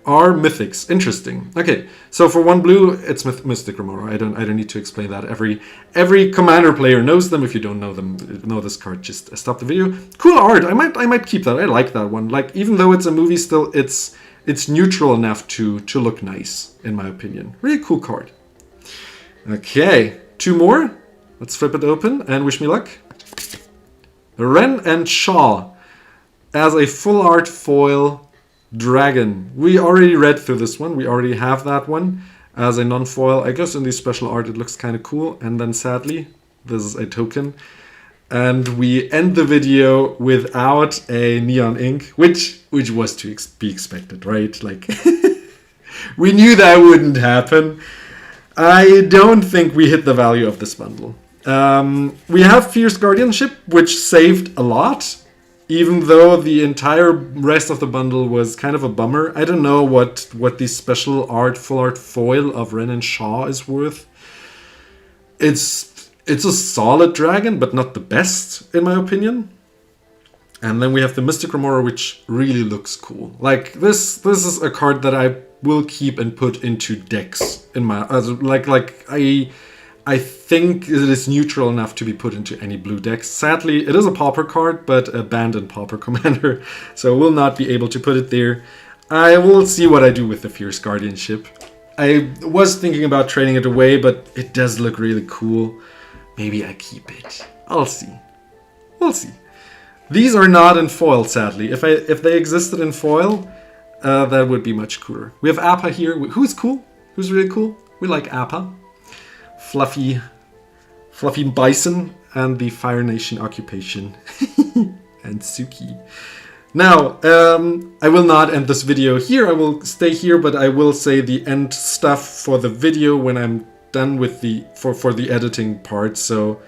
are mythics. Interesting. Okay, so for 1 blue, it's Mystic Remora. I don't need to explain that. Every Commander player knows them. If you don't know this card, just stop the video. Cool art. I might keep that. I like that one. Like, even though it's a movie, still it's neutral enough to look nice, in my opinion. Really cool card. Okay, 2 more. Let's flip it open and wish me luck. Ren and Shaw as a full art foil dragon. We already read through this one. We already have that one as a non-foil. I guess in the special art it looks kind of cool. And then sadly, this is a token. And we end the video without a neon ink, which was to be expected, right? Like, we knew that wouldn't happen. I don't think we hit the value of this bundle. We have Fierce Guardianship, which saved a lot, even though the entire rest of the bundle was kind of a bummer. I don't know what the special art, full art foil of Ren and Shaw is worth. It's a solid dragon, but not the best, in my opinion. And then we have the Mystic Remora, which really looks cool. Like, this is a card that I will keep and put into decks in my I think it is neutral enough to be put into any blue decks. Sadly, it is a pauper card, but a banned and pauper commander, so we'll not be able to put it there. I will see what I do with the Fierce Guardianship. I was thinking about trading it away, but it does look really cool. Maybe I keep it. I'll see. We'll see. These are not in foil, sadly. If they existed in foil, that would be much cooler. We have Appa here. Who's cool? Who's really cool? We like Appa. Fluffy Bison and the Fire Nation occupation. And Suki. Now, I will not end this video here. I will stay here, but I will say the end stuff for the video when I'm done with for the editing part. So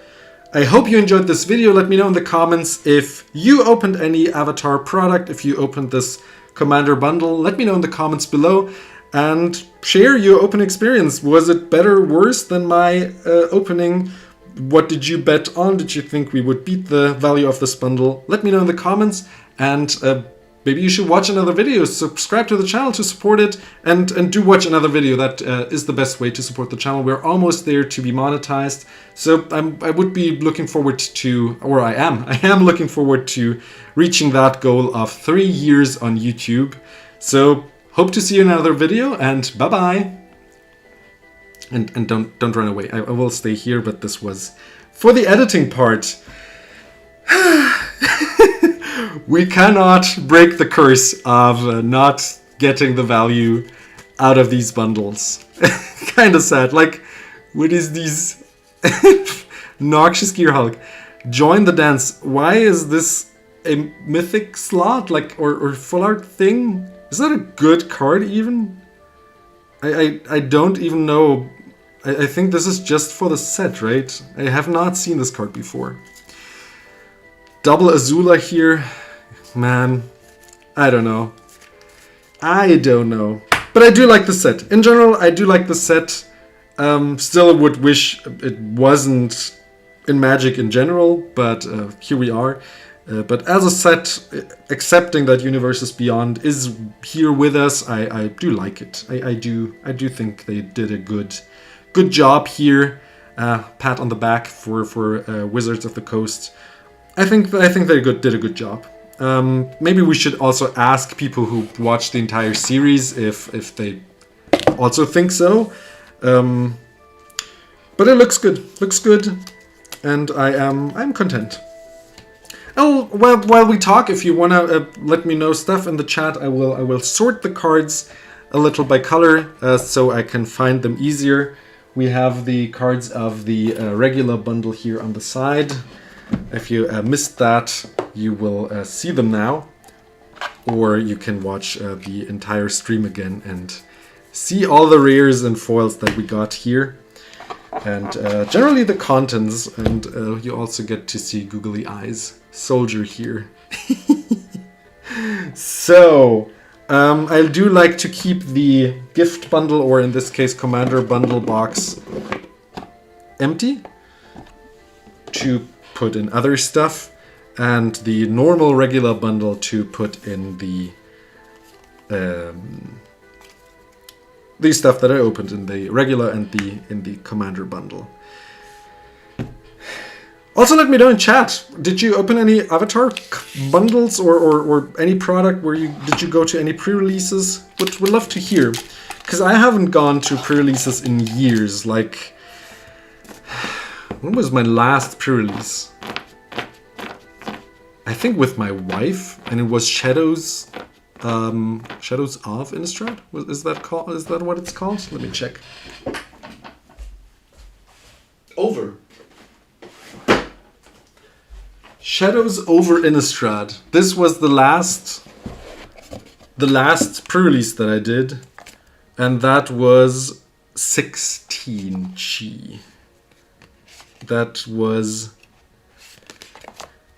I hope you enjoyed this video. Let me know in the comments if you opened any Avatar product, if you opened this Commander bundle. Let me know in the comments below and share your open experience. Was it better or worse than my opening? What did you bet on? Did you think we would beat the value of this bundle? Let me know in the comments, and maybe you should watch another video. Subscribe to the channel to support it, and do watch another video. That is the best way to support the channel. We're almost there to be monetized, so I would be looking forward to, or I am looking forward to reaching that goal of 3 years on YouTube. So hope to see you in another video, and bye bye. And don't run away. I will stay here, but this was for the editing part. We cannot break the curse of not getting the value out of these bundles. Kind of sad. Like, what is these? Noxious Gear Hulk. Join the dance. Why is this a mythic slot? Like, or full art thing? Is that a good card even? I don't even know. I think this is just for the set, right? I have not seen this card before. Double Azula here. Man, I don't know. But I do like the set. In general, I do like the set. Still would wish it wasn't in Magic in general, but here we are. But as a set, accepting that Universes Beyond is here with us, I do like it. I do think they did a good job here. Pat on the back for Wizards of the Coast. I think they did a good job. Maybe we should also ask people who watched the entire series if they also think so. But it looks good, and I'm content. Oh, well, while we talk, if you wanna let me know stuff in the chat, I will sort the cards a little by color so I can find them easier. We have the cards of the regular bundle here on the side. If you missed that, you will see them now, or you can watch the entire stream again and see all the rares and foils that we got here, and generally the contents, and you also get to see googly eyes soldier here. So I do like to keep the gift bundle, or in this case Commander bundle box, empty to put in other stuff, and the normal regular bundle to put in the stuff that I opened in the regular and in the Commander bundle. Also, let me know in chat, did you open any Avatar bundles or any product where did you go to any pre-releases? Would love to hear, because I haven't gone to pre-releases in years. Like, when was my last pre-release? I think with my wife, and it was Shadows of Innistrad? Is that what it's called? Let me check. Over. Shadows over Innistrad. This was the last pre-release that I did, and that was 16 Chi. That was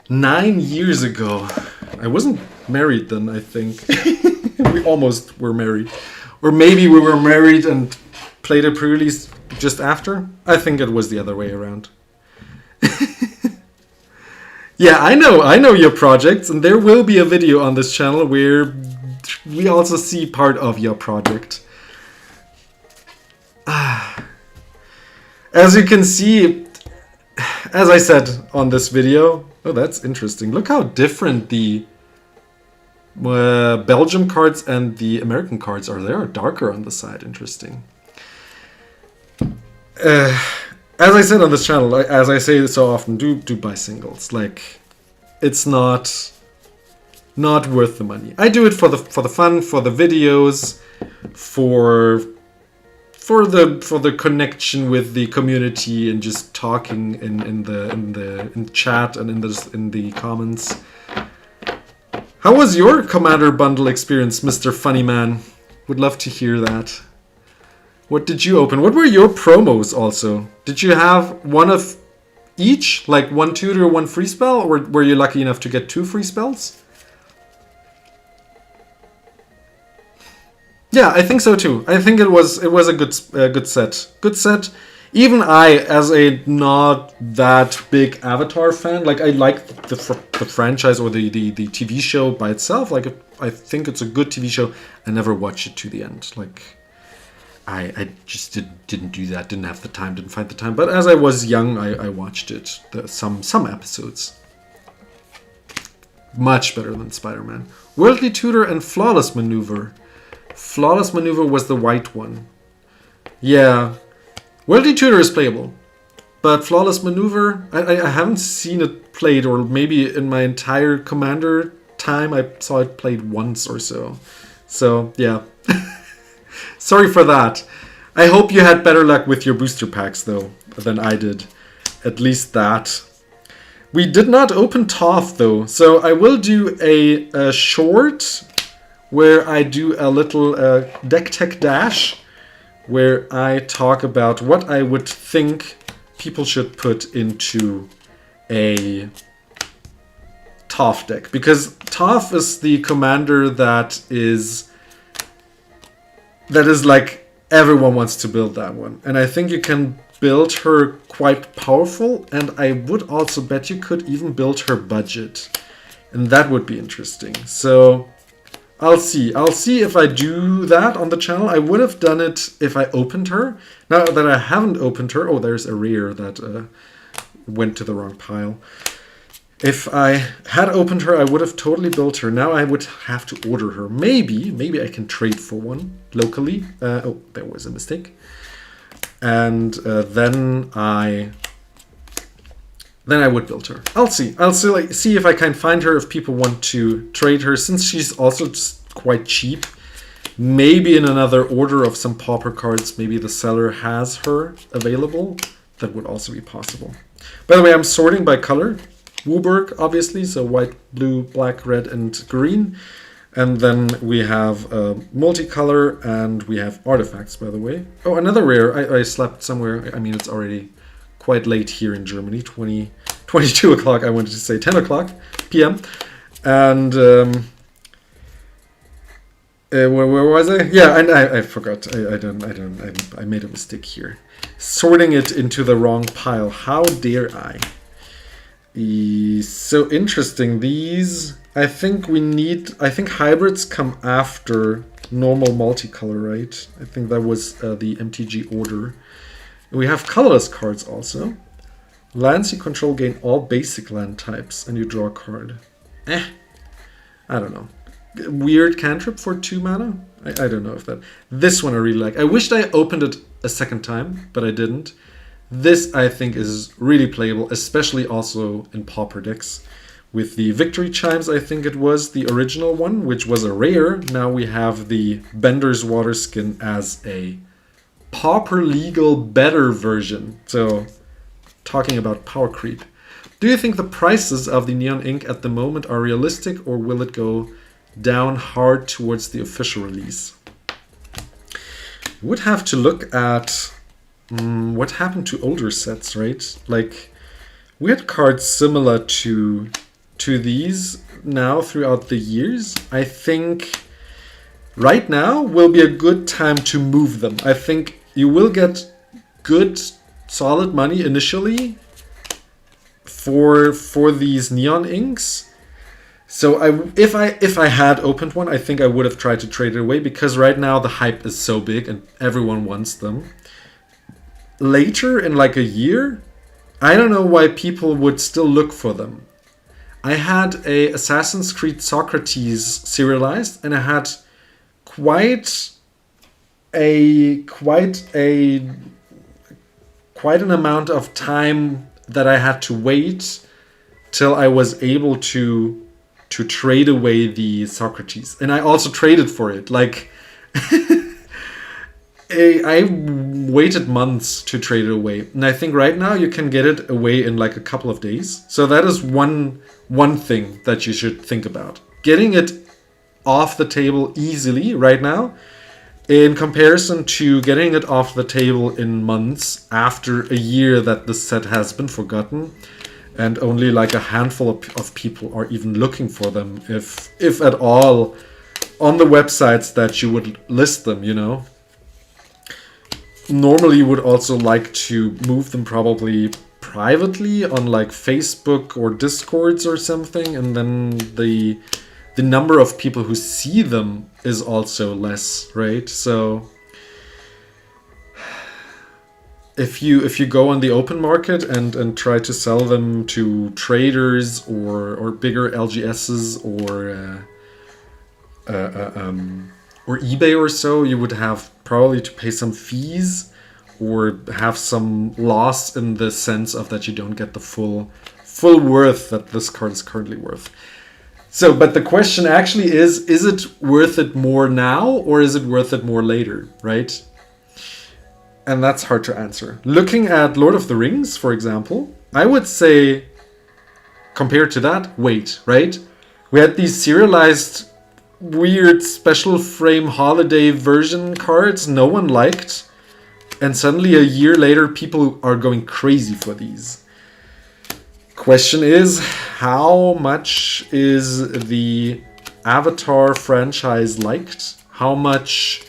9 years ago. I wasn't married then, I think. We almost were married. Or maybe we were married and played a pre-release just after. I think it was the other way around. Yeah, I know your projects, and there will be a video on this channel where we also see part of your project. As you can see, as I said on this video, oh, that's interesting. Look how different the Belgium cards and the American cards are. They are darker on the side. Interesting. As I said on this channel, as I say so often, do buy singles. Like, it's not not worth the money. I do it for the fun, for the videos, for the connection with the community and just talking in the chat and in the comments. How was your Commander bundle experience, Mr. Funny Man? Would love to hear that. What did you open? What were your promos also? Did you have one of each? Like one tutor, one free spell? Or were you lucky enough to get 2 free spells? Yeah, I think so too. I think it was a good set. Good set. Even I, as a not that big Avatar fan, like I like the franchise or the TV show by itself. Like I think it's a good TV show. I never watched it to the end. Like I just didn't do that. Didn't have the time. Didn't find the time. But as I was young, I watched it. Some episodes. Much better than Spider-Man. Worldly Tutor and Flawless Maneuver. Flawless Maneuver was the white one. Yeah. Worldly Tutor is playable. But Flawless Maneuver, I haven't seen it played, or maybe in my entire Commander time I saw it played once or so. So, yeah. Sorry for that. I hope you had better luck with your booster packs, though, than I did. At least that. We did not open TOF, though. So I will do a short where I do a little deck tech dash, where I talk about what I would think people should put into a TOF deck. Because TOF is the commander that is like everyone wants to build that one. And I think you can build her quite powerful, and I would also bet you could even build her budget. And that would be interesting. So I'll see if I do that on the channel. I would have done it if I opened her. Now that I haven't opened her, oh, there's a rare that went to the wrong pile. If I had opened her, I would have totally built her. Now I would have to order her. Maybe I can trade for one locally. Oh, there was a mistake. And then I would build her. I'll see if I can find her, if people want to trade her, since she's also just quite cheap. Maybe in another order of some pauper cards, maybe the seller has her available. That would also be possible. By the way, I'm sorting by color. Wooburg, obviously, so white, blue, black, red, and green. And then we have multicolor, and we have artifacts, by the way. Oh, another rare. I slept somewhere. I mean, it's already quite late here in Germany, 22 o'clock. I wanted to say 10 o'clock p.m. And where was I? Yeah, and I forgot. I made a mistake here. Sorting it into the wrong pile. How dare I? So interesting. These, I think hybrids come after normal multicolor, right? I think that was the MTG order. We have colorless cards also. Lands you control gain all basic land types, and you draw a card. I don't know. Weird cantrip for 2 mana? I don't know if that... This one I really like. I wished I opened it a second time, but I didn't. This, I think, is really playable, especially also in pauper decks. With the Victory Chimes, I think it was the original one, which was a rare. Now we have the Bender's Water Skin as a pauper legal better version. So, talking about power creep. Do you think the prices of the Neon Ink at the moment are realistic, or will it go down hard towards the official release? Would have to look at what happened to older sets, right? Like, we had cards similar to these now throughout the years. I think right now will be a good time to move them. I think you will get good, solid money initially for these Neon Inks. So if I had opened one, I think I would have tried to trade it away, because right now the hype is so big and everyone wants them. Later, in like a year, I don't know why people would still look for them. I had a Assassin's Creed Socrates serialized, and I had quite an amount of time that I had to wait till I was able to to trade away the Socrates. And I also traded for it. Like, I waited months to trade it away. And I think right now you can get it away in like a couple of days. So that is one thing that you should think about. Getting it off the table easily right now in comparison to getting it off the table in months after a year that the set has been forgotten and only like a handful of people are even looking for them, if at all, on the websites that you would list them, you know. Normally you would also like to move them probably privately on like Facebook or Discords or something, and then the number of people who see them is also less, right? So if you go on the open market and try to sell them to traders or bigger LGSs or eBay or so, you would have probably to pay some fees or have some loss in the sense of that you don't get the full worth that this card is currently worth. So, but the question actually is it worth it more now or is it worth it more later, right? And that's hard to answer. Looking at Lord of the Rings, for example, I would say, compared to that, wait, right? We had these serialized, weird, special frame holiday version cards no one liked. And suddenly a year later, people are going crazy for these. Question is, how much is the Avatar franchise liked? How much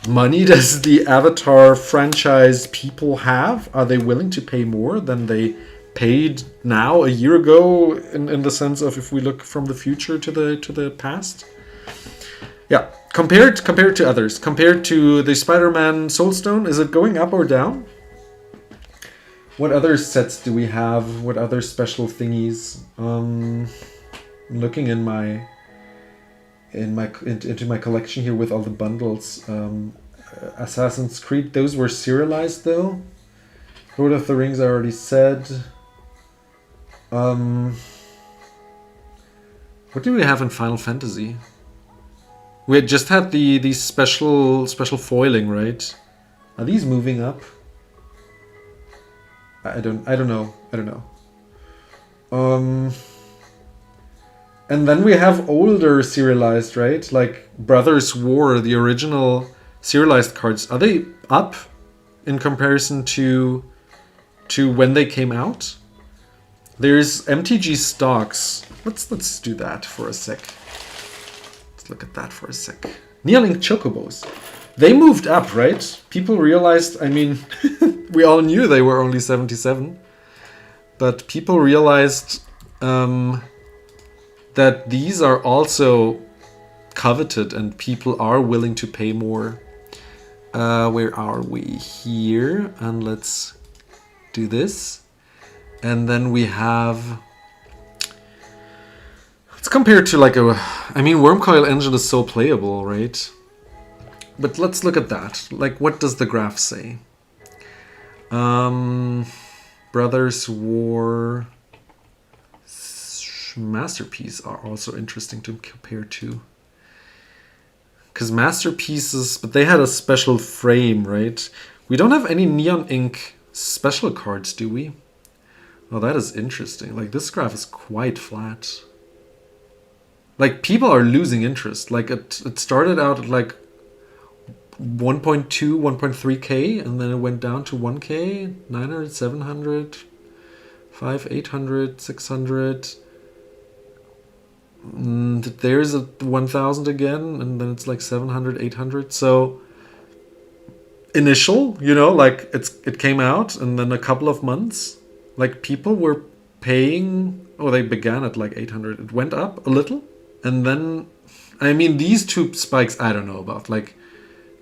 money does the Avatar franchise people have? Are they willing to pay more than they paid now a year ago in the sense of if we look from the future to the past? Yeah, compared to others, compared to the Spider-Man Soulstone, is it going up or down? What other sets do we have? What other special thingies? I'm looking into my collection here with all the bundles. Assassin's Creed, those were serialized though. Lord of the Rings I already said. What do we have in Final Fantasy? We had just had the special foiling, right? Are these moving up? I don't know. And then we have older serialized, right? Like Brothers War, the original serialized cards. Are they up in comparison to when they came out? There's MTG stocks. Let's do that for a sec. Let's look at that for a sec. Neolink Chocobos. They moved up, right? People realized, I mean, we all knew they were only 77. But people realized that these are also coveted and people are willing to pay more. Where are we? Here. And let's do this. And then we have... Let's compare it to like a... I mean, Wormcoil Engine is so playable, right? But let's look at that. Like, what does the graph say? Brothers War... Masterpiece are also interesting to compare to. Because Masterpieces... But they had a special frame, right? We don't have any Neon Ink special cards, do we? Oh, that is interesting. Like, this graph is quite flat. Like, people are losing interest. Like, it started out at, like, 1.2, 1.3k, and then it went down to 1k, 900, 700, 5, 800, 600. There's a 1000 again, and then it's like 700, 800. So, initial, you know, like, it came out, and then a couple of months... Like, people were paying... Oh, they began at like 800. It went up a little. And then... I mean, these two spikes, I don't know about. Like,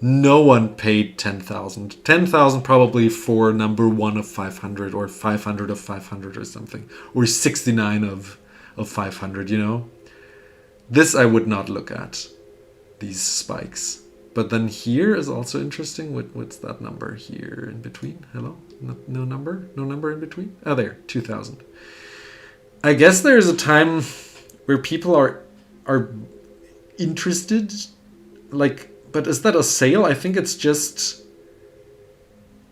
no one paid 10,000. 10,000 probably for number 1 of 500. Or 500 of 500 or something. Or 69 of 500, you know? This I would not look at. These spikes. But then here is also interesting. What's that number here in between? Hello? No number? No number in between? Oh, there. 2,000. I guess there's a time where people are interested. Like, but is that a sale? I think it's just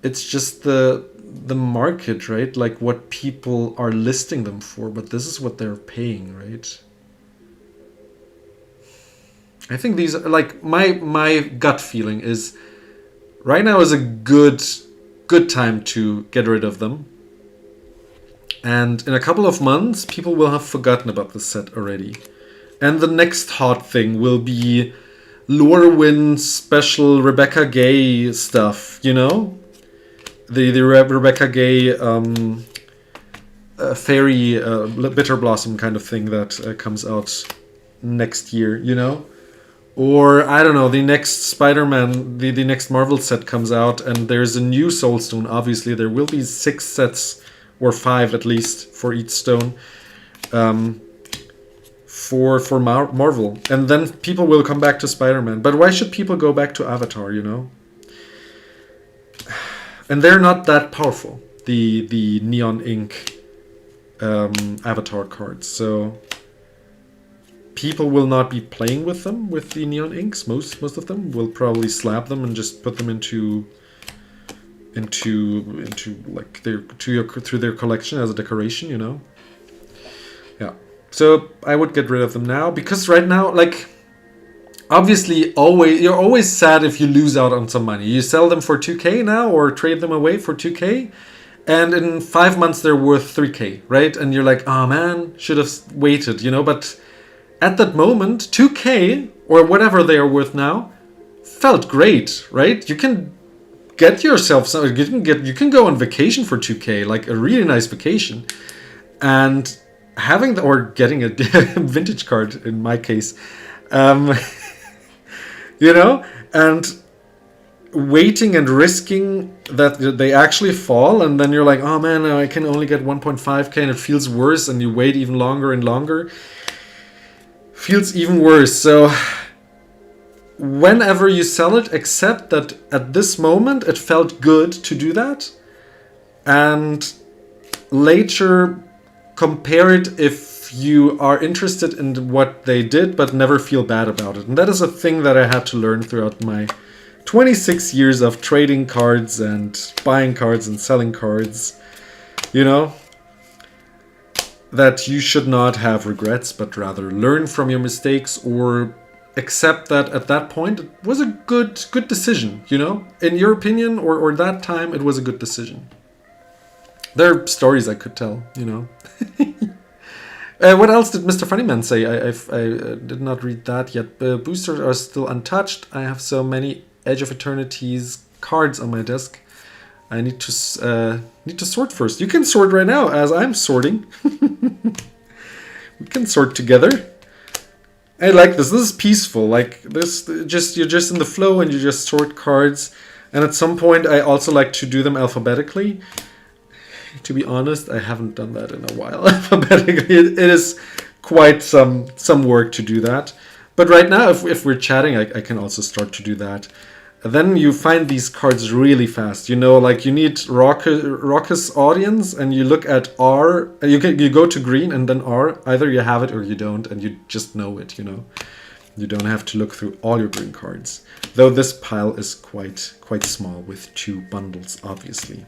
the market, right? Like what people are listing them for, but this is what they're paying, right? I think these are like my gut feeling is right now is a good time to get rid of them. And in a couple of months, people will have forgotten about the set already. And the next hot thing will be Lorwyn special Rebecca Gay stuff, you know? The Rebecca Gay fairy bitter blossom kind of thing that comes out next year, you know? Or, I don't know, the next Spider-Man, the next Marvel set comes out and there's a new Soul Stone. Obviously, there will be 6 sets, or 5 at least, for each stone. For Marvel. And then people will come back to Spider-Man. But why should people go back to Avatar, you know? And they're not that powerful, the Neon Ink Avatar cards. So people will not be playing with them, with the Neon Inks. Most of them will probably slap them and just put them into like through their collection as a decoration, you know. Yeah. So I would get rid of them now, because right now, like, obviously you're always sad if you lose out on some money. You sell them for 2K now or trade them away for 2K, and in 5 months they're worth 3K, right? And you're like, oh man, should have waited, you know. But at that moment, 2K or whatever they are worth now felt great, right? You can get yourself some. You can go on vacation for 2K, like a really nice vacation, and having or getting a vintage card in my case, you know, and waiting and risking that they actually fall, and then you're like, oh man, I can only get 1.5K, and it feels worse, and you wait even longer and longer. Feels even worse. So whenever you sell it, accept that at this moment it felt good to do that, and later compare it if you are interested in what they did, but never feel bad about it. And that is a thing that I had to learn throughout my 26 years of trading cards and buying cards and selling cards, you know, that you should not have regrets, but rather learn from your mistakes, or accept that at that point it was a good decision, you know, in your opinion, or that time it was a good decision. There are stories I could tell, you know. What else did Mr. Funnyman say? I did not read that yet. Boosters are still untouched. I have so many Edge of Eternity's cards on my desk. I need to sort first. You can sort right now as I'm sorting. We can sort together. I like this. This is peaceful. Like this, you're just in the flow and you just sort cards. And at some point, I also like to do them alphabetically. To be honest, I haven't done that in a while. Alphabetically, it is quite some work to do that. But right now, if we're chatting, I can also start to do that. And then you find these cards really fast. You know, like you need raucous audience, and you look at R. You go to green and then R. Either you have it or you don't, and you just know it. You know, you don't have to look through all your green cards. Though this pile is quite small with 2 bundles, obviously.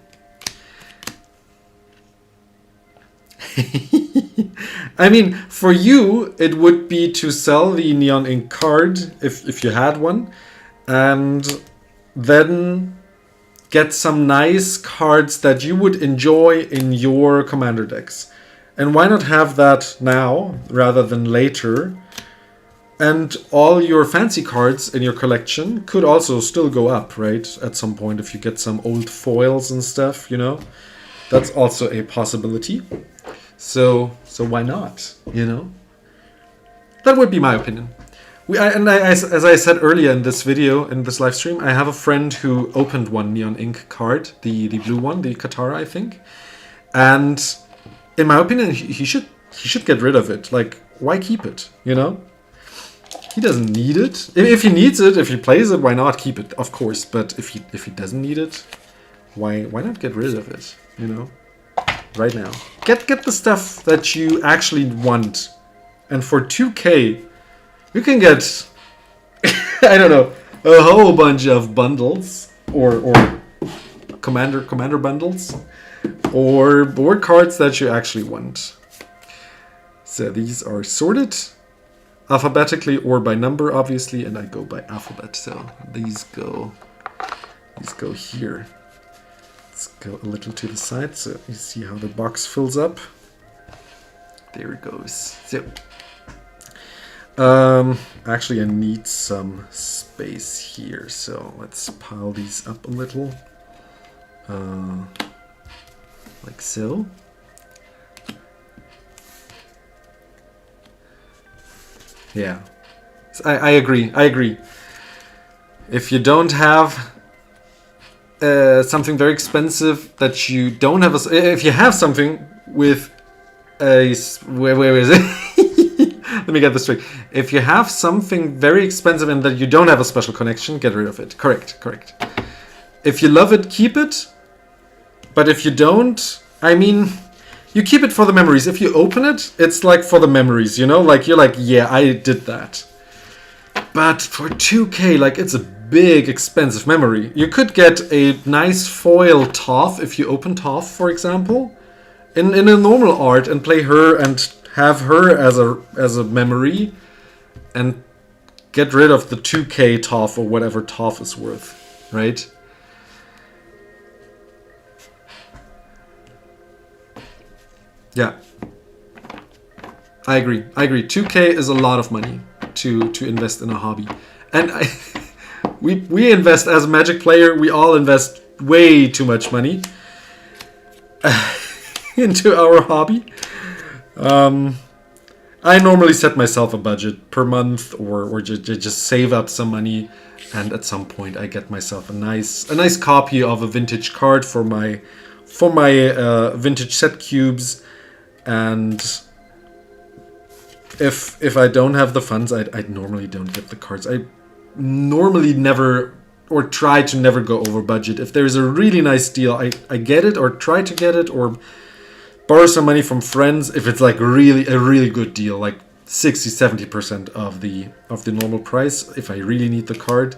I mean, for you, it would be to sell the Neon Ink card if you had one, and then get some nice cards that you would enjoy in your commander decks. And why not have that now rather than later? And all your fancy cards in your collection could also still go up, right? At some point, if you get some old foils and stuff, you know, that's also a possibility. So why not, you know? That would be my opinion. As I said earlier in this video, in this live stream, I have a friend who opened one Neon Ink card, the blue one, the Katara, I think. And in my opinion, he should get rid of it. Like, why keep it, you know? He doesn't need it. If he needs it, if he plays it, why not keep it, of course. But if he doesn't need it, why not get rid of it, you know? Right now. Get the stuff that you actually want And for 2k, you can get, I don't know, a whole bunch of bundles or commander bundles or board cards that you actually want. So these are sorted alphabetically or by number, obviously, and I go by alphabet. So these go here. Let's go a little to the side so you see how the box fills up. There it goes. So actually I need some space here, so let's pile these up a little. Like so. Yeah, I agree. If you don't have something very expensive that you don't have, if you have something with a, where is it? Let me get this straight. If you have something very expensive and that you don't have a special connection, get rid of it. Correct. If you love it, keep it. But if you don't, I mean, you keep it for the memories. If you open it, it's like for the memories, you know? Like, you're like, yeah, I did that. But for 2k, like, it's a big, expensive memory. You could get a nice foil Toph, if you open Toph, for example, in a normal art and play her and have her as a memory and get rid of the 2k Toph or whatever Toph is worth, right? Yeah, I agree. 2k is a lot of money to invest in a hobby, and we invest as a Magic player. We all invest way too much money into our hobby. I normally set myself a budget per month, or just save up some money, and at some point I get myself a nice copy of a vintage card for my vintage set cubes. And if I don't have the funds, I normally don't get the cards. I normally never, or try to never go over budget. If there's a really nice deal, I get it or try to get it, or borrow some money from friends if it's like a really good deal, like 60-70% of the normal price if I really need the card.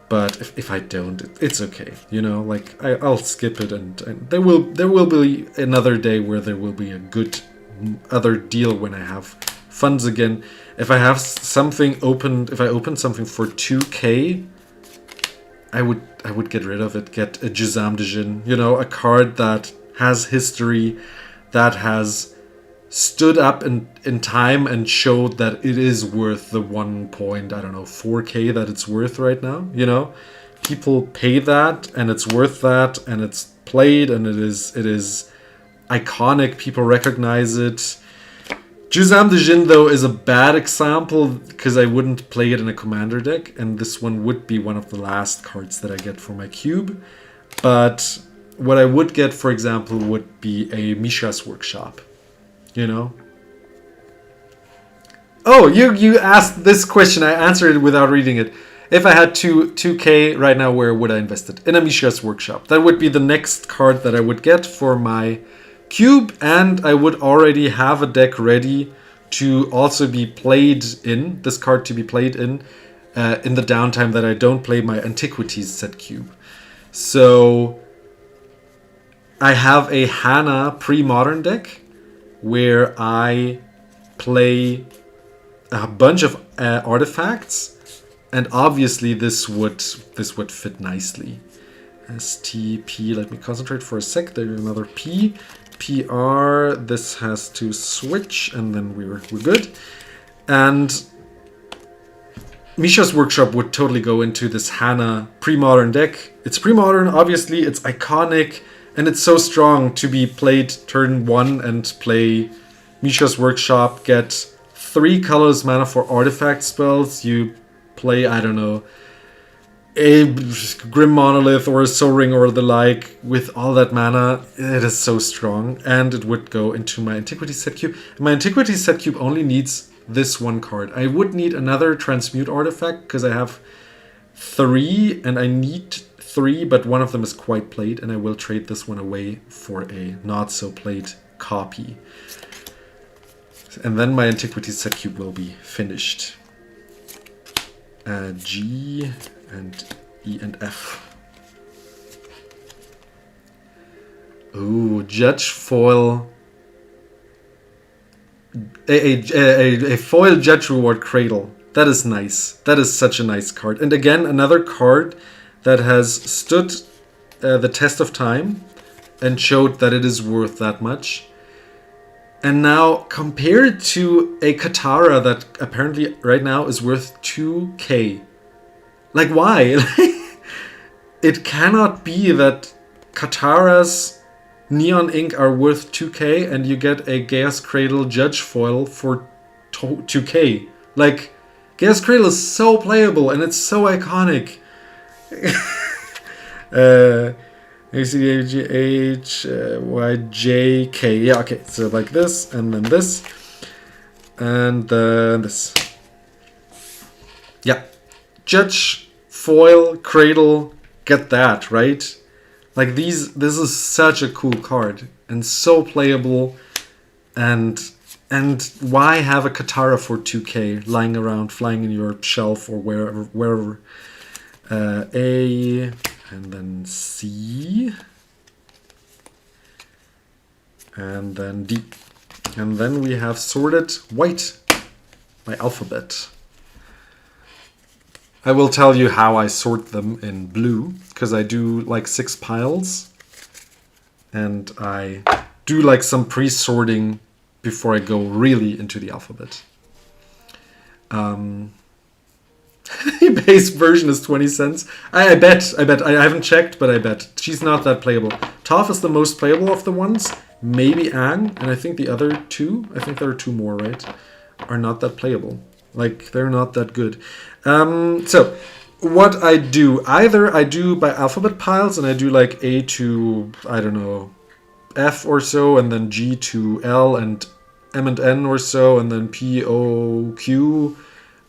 But if I don't, it's okay, you know, like I'll skip it, and there will be another day where there will be a good other deal when I have funds again. If I have something opened, if I open something for 2k, I would get rid of it, get a Juzam Djinn, you know, a card that has history, that has stood up in time and showed that it is worth the 4k that it's worth right now. You know, people pay that, and it's worth that, and it's played, and it is iconic. People recognize it. Juzam Djinn, though, is a bad example because I wouldn't play it in a commander deck, and this one would be one of the last cards that I get for my cube. But what I would get, for example, would be a Mishra's Workshop. You know? Oh, you asked this question. I answered it without reading it. If I had 2k right now, where would I invest it? In a Mishra's Workshop. That would be the next card that I would get for my cube, and I would already have a deck ready to also be played in. This card to be played in the downtime that I don't play my Antiquities set cube. So I have a Hana pre-modern deck where I play a bunch of artifacts, and obviously this would fit nicely. STP, let me concentrate for a sec. There's another P. PR, this has to switch, and then we're good. And Mishra's Workshop would totally go into this Hana pre-modern deck. It's pre-modern, obviously, it's iconic, and it's so strong to be played turn 1 and play Mishra's Workshop, get 3 colors mana for artifact spells. You play, I don't know, a Grim Monolith or a Soul Ring or the like with all that mana. It is so strong, and it would go into my Antiquity set cube. My Antiquity set cube only needs this one card. I would need another Transmute artifact because I have 3 and I need 3, but one of them is quite played, and I will trade this one away for a not so played copy. And then my Antiquity set cube will be finished. G and E and F. Ooh, Judge Foil. A foil Judge Reward Cradle. That is nice. That is such a nice card. And again, another card that has stood the test of time and showed that it is worth that much. And now compared to a Katara that apparently right now is worth 2k. Like, why? It cannot be that Katara's Neon Ink are worth 2k and you get a Gaia's Cradle Judge Foil for 2k. Like, Gaia's Cradle is so playable and it's so iconic. ACDHYJK. Yeah, okay. So like this, and then this, and then this. Yeah. Judge, Foil, Cradle, get that, right? Like this is such a cool card and so playable, and why have a Katara for 2k lying around, flying in your shelf or wherever. A and then C and then D, and then we have sorted white by alphabet. I will tell you how I sort them in blue, because I do like 6 piles and I do like some pre-sorting before I go really into the alphabet. Base version is 20 cents. I bet. I haven't checked, but I bet. She's not that playable. Toph is the most playable of the ones. Maybe Aang, and I think the other two, I think there are 2 more, right? Are not that playable. Like, they're not that good. So, what I do, either I do by alphabet piles, and I do like A to, I don't know, F or so, and then G to L, and M and N or so, and then P, O, Q,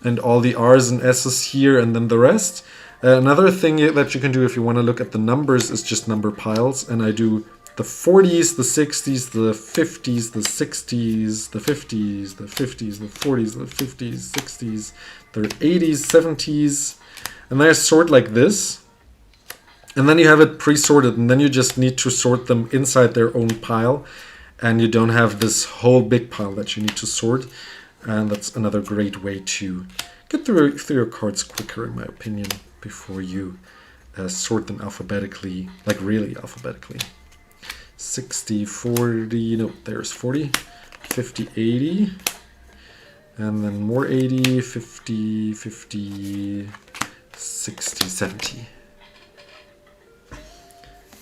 and all the R's and S's here, and then the rest. Another thing that you can do if you want to look at the numbers is just number piles, and I do the 40s, the 60s, the 50s, the 60s, the 50s, the 50s, the 40s, the 50s, 60s, the 80s, 70s, and then I sort like this, and then you have it pre-sorted, and then you just need to sort them inside their own pile, and you don't have this whole big pile that you need to sort, and that's another great way to get through your cards quicker, in my opinion, before you sort them alphabetically, like really alphabetically. 60, 40, no, there's 40, 50, 80, and then more 80, 50, 50, 60, 70.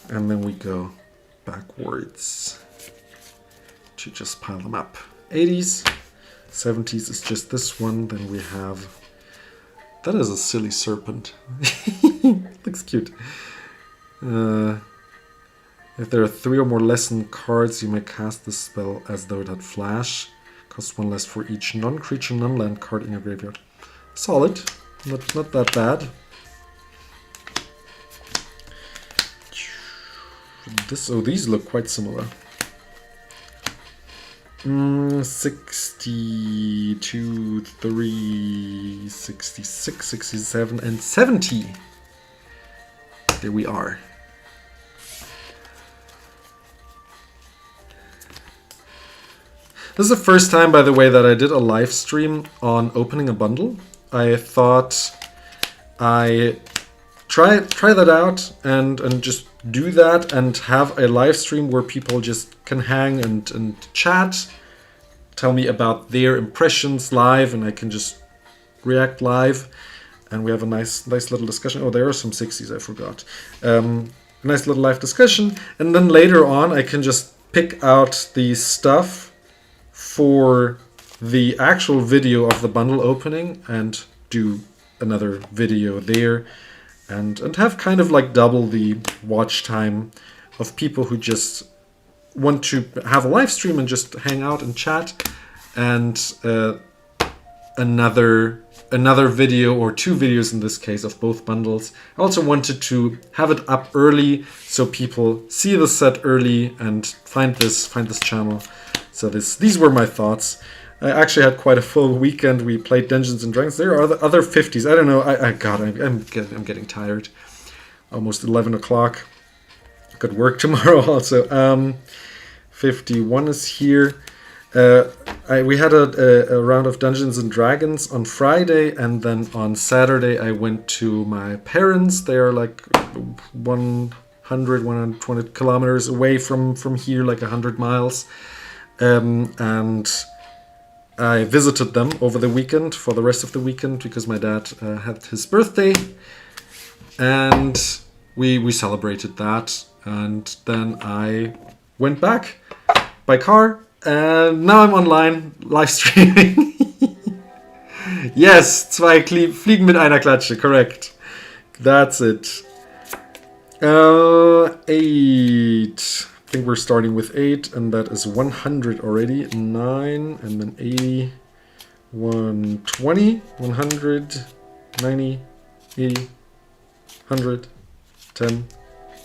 And then we go backwards to just pile them up. 80s, 70s is just this one, then we have, that is a silly serpent. Looks cute. If there are 3 or more lesson cards, you may cast this spell as though it had flash. Costs 1 less for each non-creature, non-land card in your graveyard. Solid. Not that bad. These look quite similar. 62, 3, 66, 67, and 70. There we are. This is the first time, by the way, that I did a live stream on opening a bundle. I thought I try that out and just do that and have a live stream where people just can hang and chat, tell me about their impressions live, and I can just react live, and we have a nice little discussion. Oh, there are some 60s, I forgot. A nice little live discussion, and then later on I can just pick out the stuff for the actual video of the bundle opening and do another video there, and have kind of like double the watch time of people who just want to have a live stream and just hang out and chat, and another video or 2 videos in this case of both bundles. I also wanted to have it up early so people see the set early and find this channel. So these were my thoughts. I actually had quite a full weekend. We played Dungeons and Dragons. There are the other 50s. I don't know. God, I'm getting tired. Almost 11 o'clock. Got work tomorrow also. 51 is here. We had a round of Dungeons and Dragons on Friday, and then on Saturday I went to my parents. They are like 120 kilometers away from here, like 100 miles. And I visited them over the weekend for the rest of the weekend because my dad had his birthday, and we celebrated that. And then I went back by car, and now I'm online live streaming. Yes, 2 Fliegen mit einer Klatsche, correct. That's it. 8. I think we're starting with 8, and that is 100 already. 9, and then 80, 120, 100, 90, 80, 100, 10,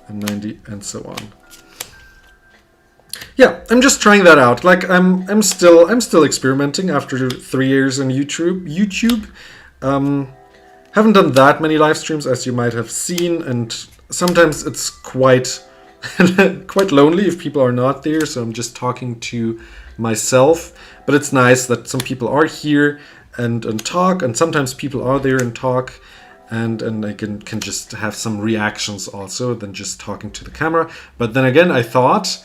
and 90, and so on. Yeah, I'm just trying that out. Like I'm still experimenting after 3 years on YouTube. Haven't done that many live streams as you might have seen, and sometimes it's quite quite lonely if people are not there. So I'm just talking to myself. But it's nice that some people are here and talk, and sometimes people are there and talk, and I can just have some reactions also than just talking to the camera. But then again, I thought,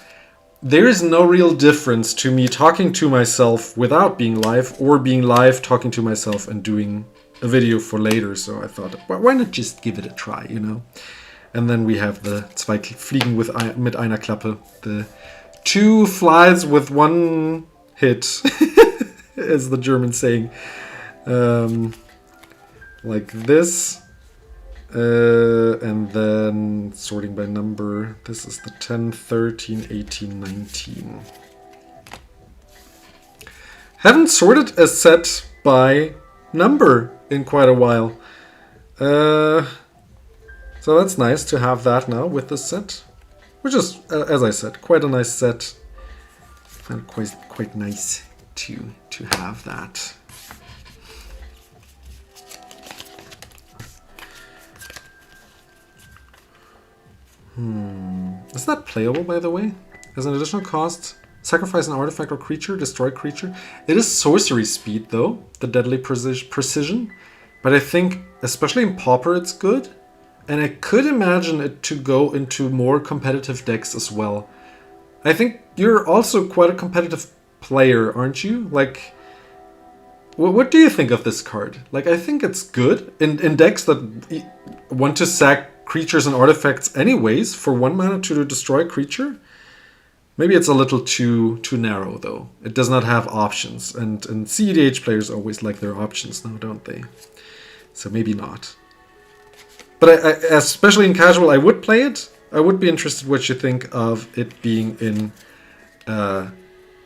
there is no real difference to me talking to myself without being live, or being live talking to myself and doing a video for later. So I thought, well, why not just give it a try, you know? And then we have the 2 Fliegen mit einer Klappe, the 2 flies with 1 hit, as the German saying. Like this. And then sorting by number, this is the 10, 13, 18, 19. Haven't sorted a set by number in quite a while. So that's nice to have that now with this set, which is, as I said, quite a nice set. I find it quite nice to have that. Is that playable, by the way? As an additional cost, sacrifice an artifact or creature, destroy creature. It is sorcery speed, though, the deadly precision. But I think, especially in Pauper, it's good. And I could imagine it to go into more competitive decks as well. I think you're also quite a competitive player, aren't you? Like, what do you think of this card? Like, I think it's good in decks that want to sack creatures and artifacts anyways for 1 mana to destroy a creature. Maybe it's a little too narrow, though. It does not have options, and CEDH players always like their options now, don't they? So maybe not. But I, especially in casual, I would play it. I would be interested what you think of it being in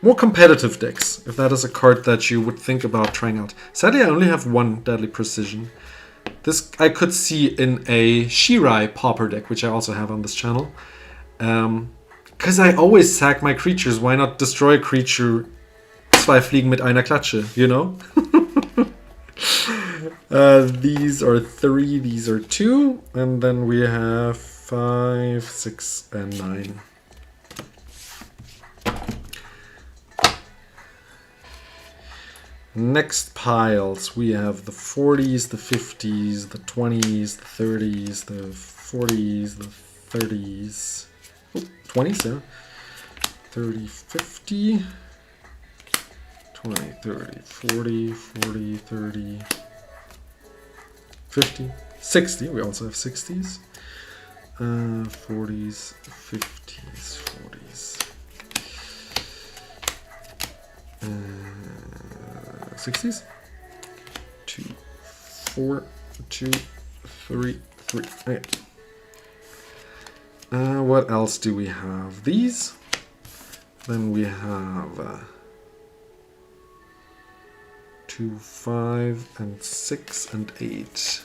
more competitive decks, if that is a card that you would think about trying out. Sadly, I only have 1 Deadly Precision. This I could see in a Shirai Pauper deck, which I also have on this channel. Because I always sack my creatures. Why not destroy a creature 2 Fliegen mit einer Klatsche, you know? These are 3, these are 2. And then we have 5, 6, and 9. Next piles, we have the 40s, the 50s, the 20s, the 30s, the 40s, the 30s, 20s, yeah, 30, 50, 20, 30, 40, 40, 30, 50, 60, we also have 60s, 40s, 50s, 40s. 60s. 2, 4, 2, 3, 3. Okay. What else do we have? These. Then we have 2, 5, and 6, and 8.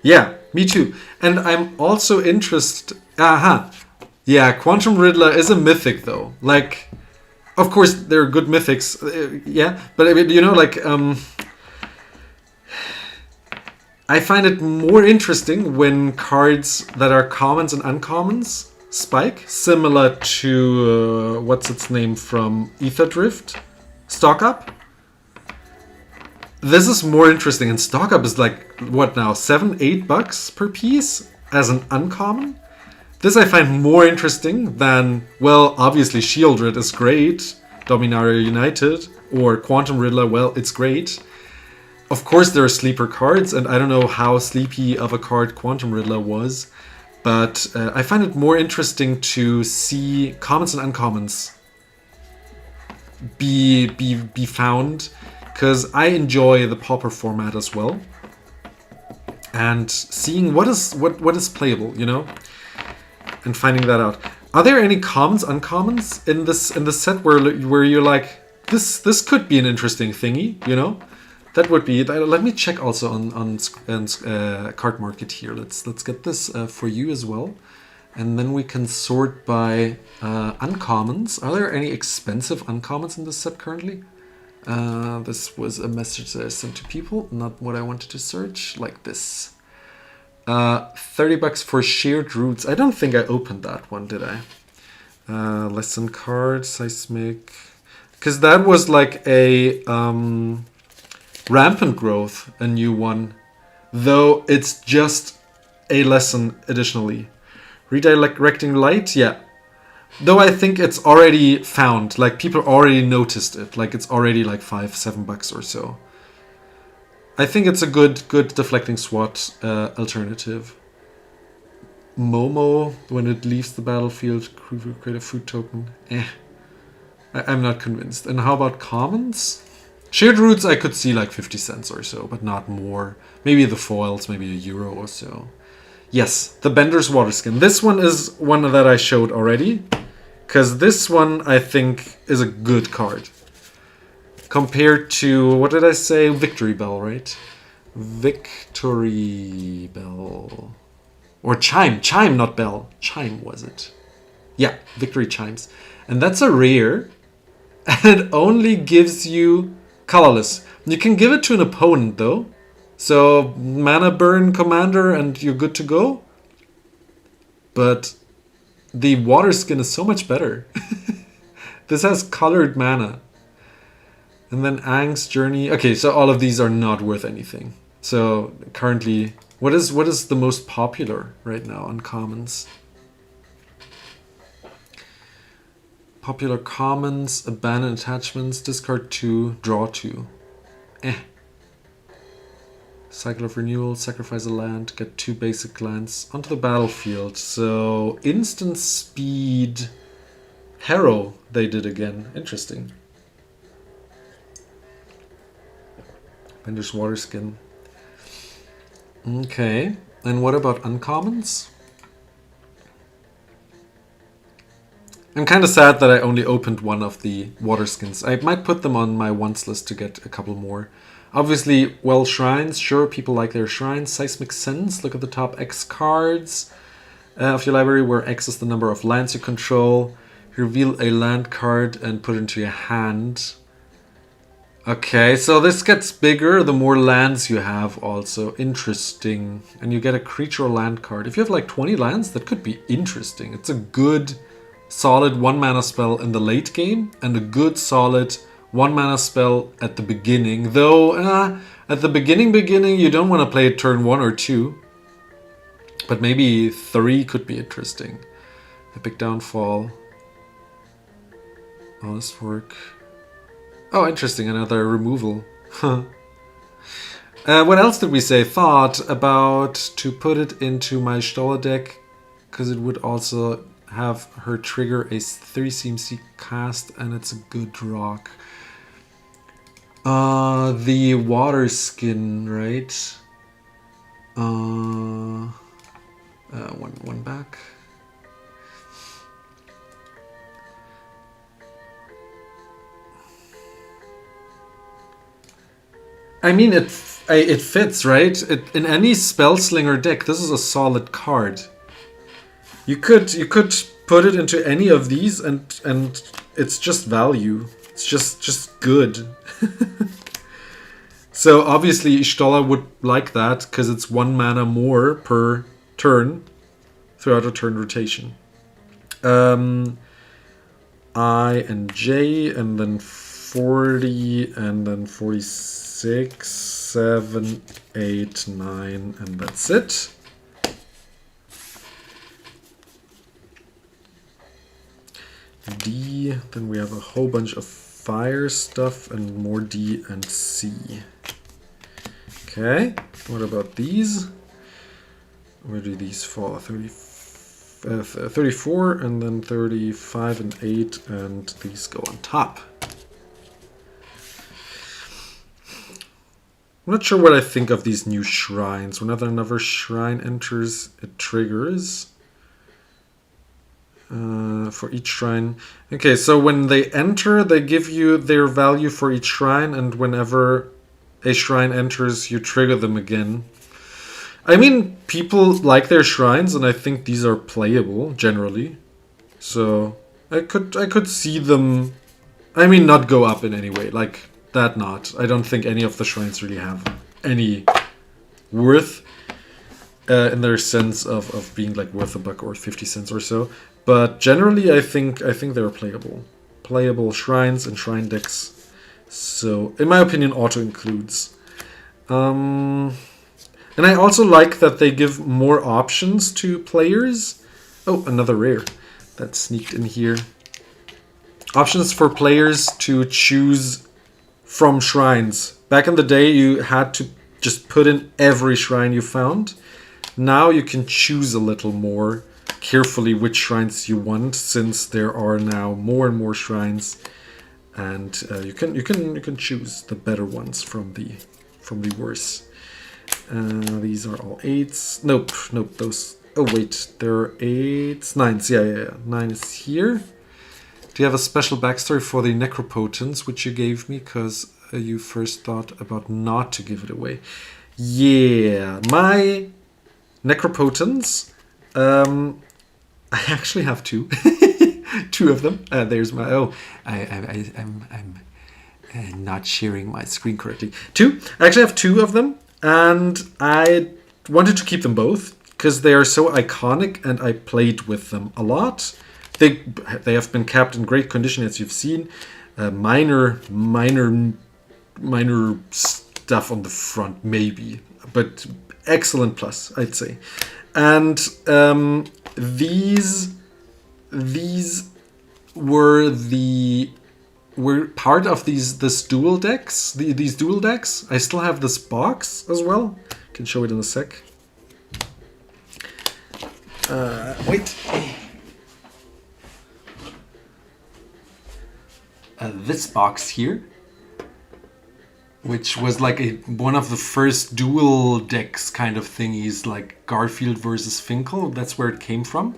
Yeah, me too. And I'm also interested. Yeah, Quantum Riddler is a mythic though. Like, of course there are good mythics, yeah. But I mean, you know, like I find it more interesting when cards that are commons and uncommons spike, similar to what's its name from Ether Drift, Stock Up. This is more interesting, and Stock Up is like what now, $7-8 per piece as an uncommon. This I find more interesting than, well, obviously Shieldred is great, Dominaria United, or Quantum Riddler, well, it's great. Of course there are sleeper cards, and I don't know how sleepy of a card Quantum Riddler was, but I find it more interesting to see commons and uncommons be found, because I enjoy the Pauper format as well, and seeing what is playable, you know, and finding that out. Are there any commons, uncommons in this set where you're like, this could be an interesting thingy, you know? That would be it. Let me check also on Card Market here. Let's get this for you as well, and then we can sort by uncommons. Are there any expensive uncommons in this set currently? This was a message that I sent to people, not what I wanted to search. Like this, $30 for Shared Roots. I don't think I opened that one, did I? Lesson card, seismic, because that was like a Rampant Growth, a new one, though it's just a lesson additionally. Redirecting Light, yeah. Though I think it's already found, like people already noticed it, like it's already like $5-7 or so. I think it's a good deflecting SWAT alternative. Momo, when it leaves the battlefield, create a food token. I'm not convinced. And how about commons? Shared Roots I could see like 50 cents or so, but not more. Maybe the foils, maybe €1 or so. Yes, the Bender's Waterskin. This one is one that I showed already, because this one I think is a good card. Compared to, what did I say? Victory Bell, right? Victory Bell. Or Chime. Chime, not Bell. Chime, was it? Yeah, Victory Chimes. And that's a rare. And it only gives you colorless. You can give it to an opponent though. So mana burn commander and you're good to go. But the water skin is so much better. This has colored mana. And then Aang's Journey. Okay, so all of these are not worth anything. So currently, what is the most popular right now on commons? Popular commons, abandon attachments, discard 2, draw 2. Cycle of renewal, sacrifice a land, get 2 basic lands onto the battlefield. So instant speed Harrow they did again. Interesting. Bender's Waterskin. Okay, and what about uncommons? I'm kind of sad that I only opened one of the Waterskins. I might put them on my wants list to get a couple more. Obviously, well, shrines. Sure, people like their shrines. Seismic Sense. Look at the top X cards of your library, where X is the number of lands you control. Reveal a land card and put it into your hand. Okay, so this gets bigger the more lands you have also. Interesting. And you get a creature or land card. If you have like 20 lands, that could be interesting. It's a good solid 1 mana spell in the late game and a good solid 1 mana spell at the beginning. Though at the beginning you don't want to play it turn 1 or 2. But maybe 3 could be interesting. Epic Downfall. Honest Work. Oh, interesting, another removal. What else did we say? Thought about to put it into my Stoller deck, because it would also have her trigger a 3 CMC cast, and it's a good rock. The water skin, right? One back. I mean, it fits, right? In any Spellslinger deck, this is a solid card. You could put it into any of these and it's just value. It's just good. So obviously Ishtola would like that because it's 1 mana more per turn throughout a turn rotation. I and J, and then 40, and then 46, 7, 8, 9, and that's it. D, then we have a whole bunch of fire stuff and more D and C. Okay, what about these? Where do these fall? 34 and then 35 and 8, and these go on top. I'm not sure what I think of these new shrines. Whenever another shrine enters, it triggers. For each shrine. Okay, so when they enter, they give you their value for each shrine, and whenever a shrine enters, you trigger them again. I mean, people like their shrines, and I think these are playable generally. So I could see them. I mean, not go up in any way, like that. Not. I don't think any of the shrines really have any worth in their sense of being like worth $1 or 50 cents or so. But generally, I think they're playable. Playable shrines and shrine decks. So, in my opinion, auto includes. And I also like that they give more options to players. Oh, another rare that sneaked in here. Options for players to choose from shrines. Back in the day, you had to just put in every shrine you found. Now you can choose a little more carefully which shrines you want, since there are now more and more shrines, and you can choose the better ones from the worse. These are all 8s. Nope. Those. Oh wait, there are 8s, 9s. Yeah. 9 is here. Do you have a special backstory for the Necropotence which you gave me? Because you first thought about not to give it away. Yeah, my Necropotence. I actually have 2. 2 of them. There's my. Oh, I'm not sharing my screen correctly. 2. I actually have 2 of them, and I wanted to keep them both because they are so iconic, and I played with them a lot. They have been kept in great condition, as you've seen. Minor stuff on the front, maybe, but excellent plus, I'd say. And these were part of this dual decks. These dual decks. I still have this box as well. I can show it in a sec. Wait. This box here, which was like one of the first dual decks kind of thingies, like Garfield versus Finkel. That's where it came from.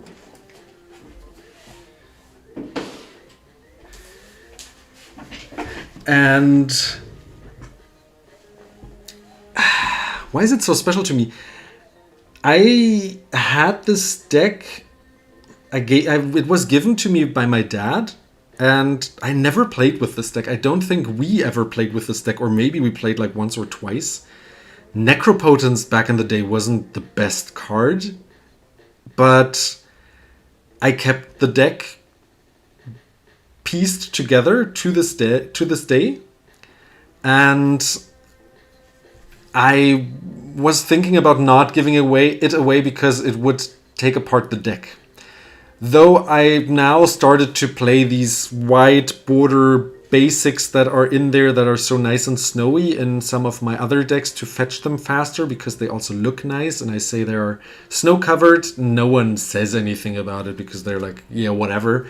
And why is it so special to me? I had this deck. It was given to me by my dad. And I never played with this deck. I don't think we ever played with this deck, or maybe we played like once or twice. Necropotence back in the day wasn't the best card, but I kept the deck pieced together to this day, and I was thinking about not giving it away because it would take apart the deck. Though I now started to play these white border basics that are in there that are so nice and snowy in some of my other decks to fetch them faster because they also look nice, and I say they are snow covered. No one says anything about it because they're like, yeah, whatever.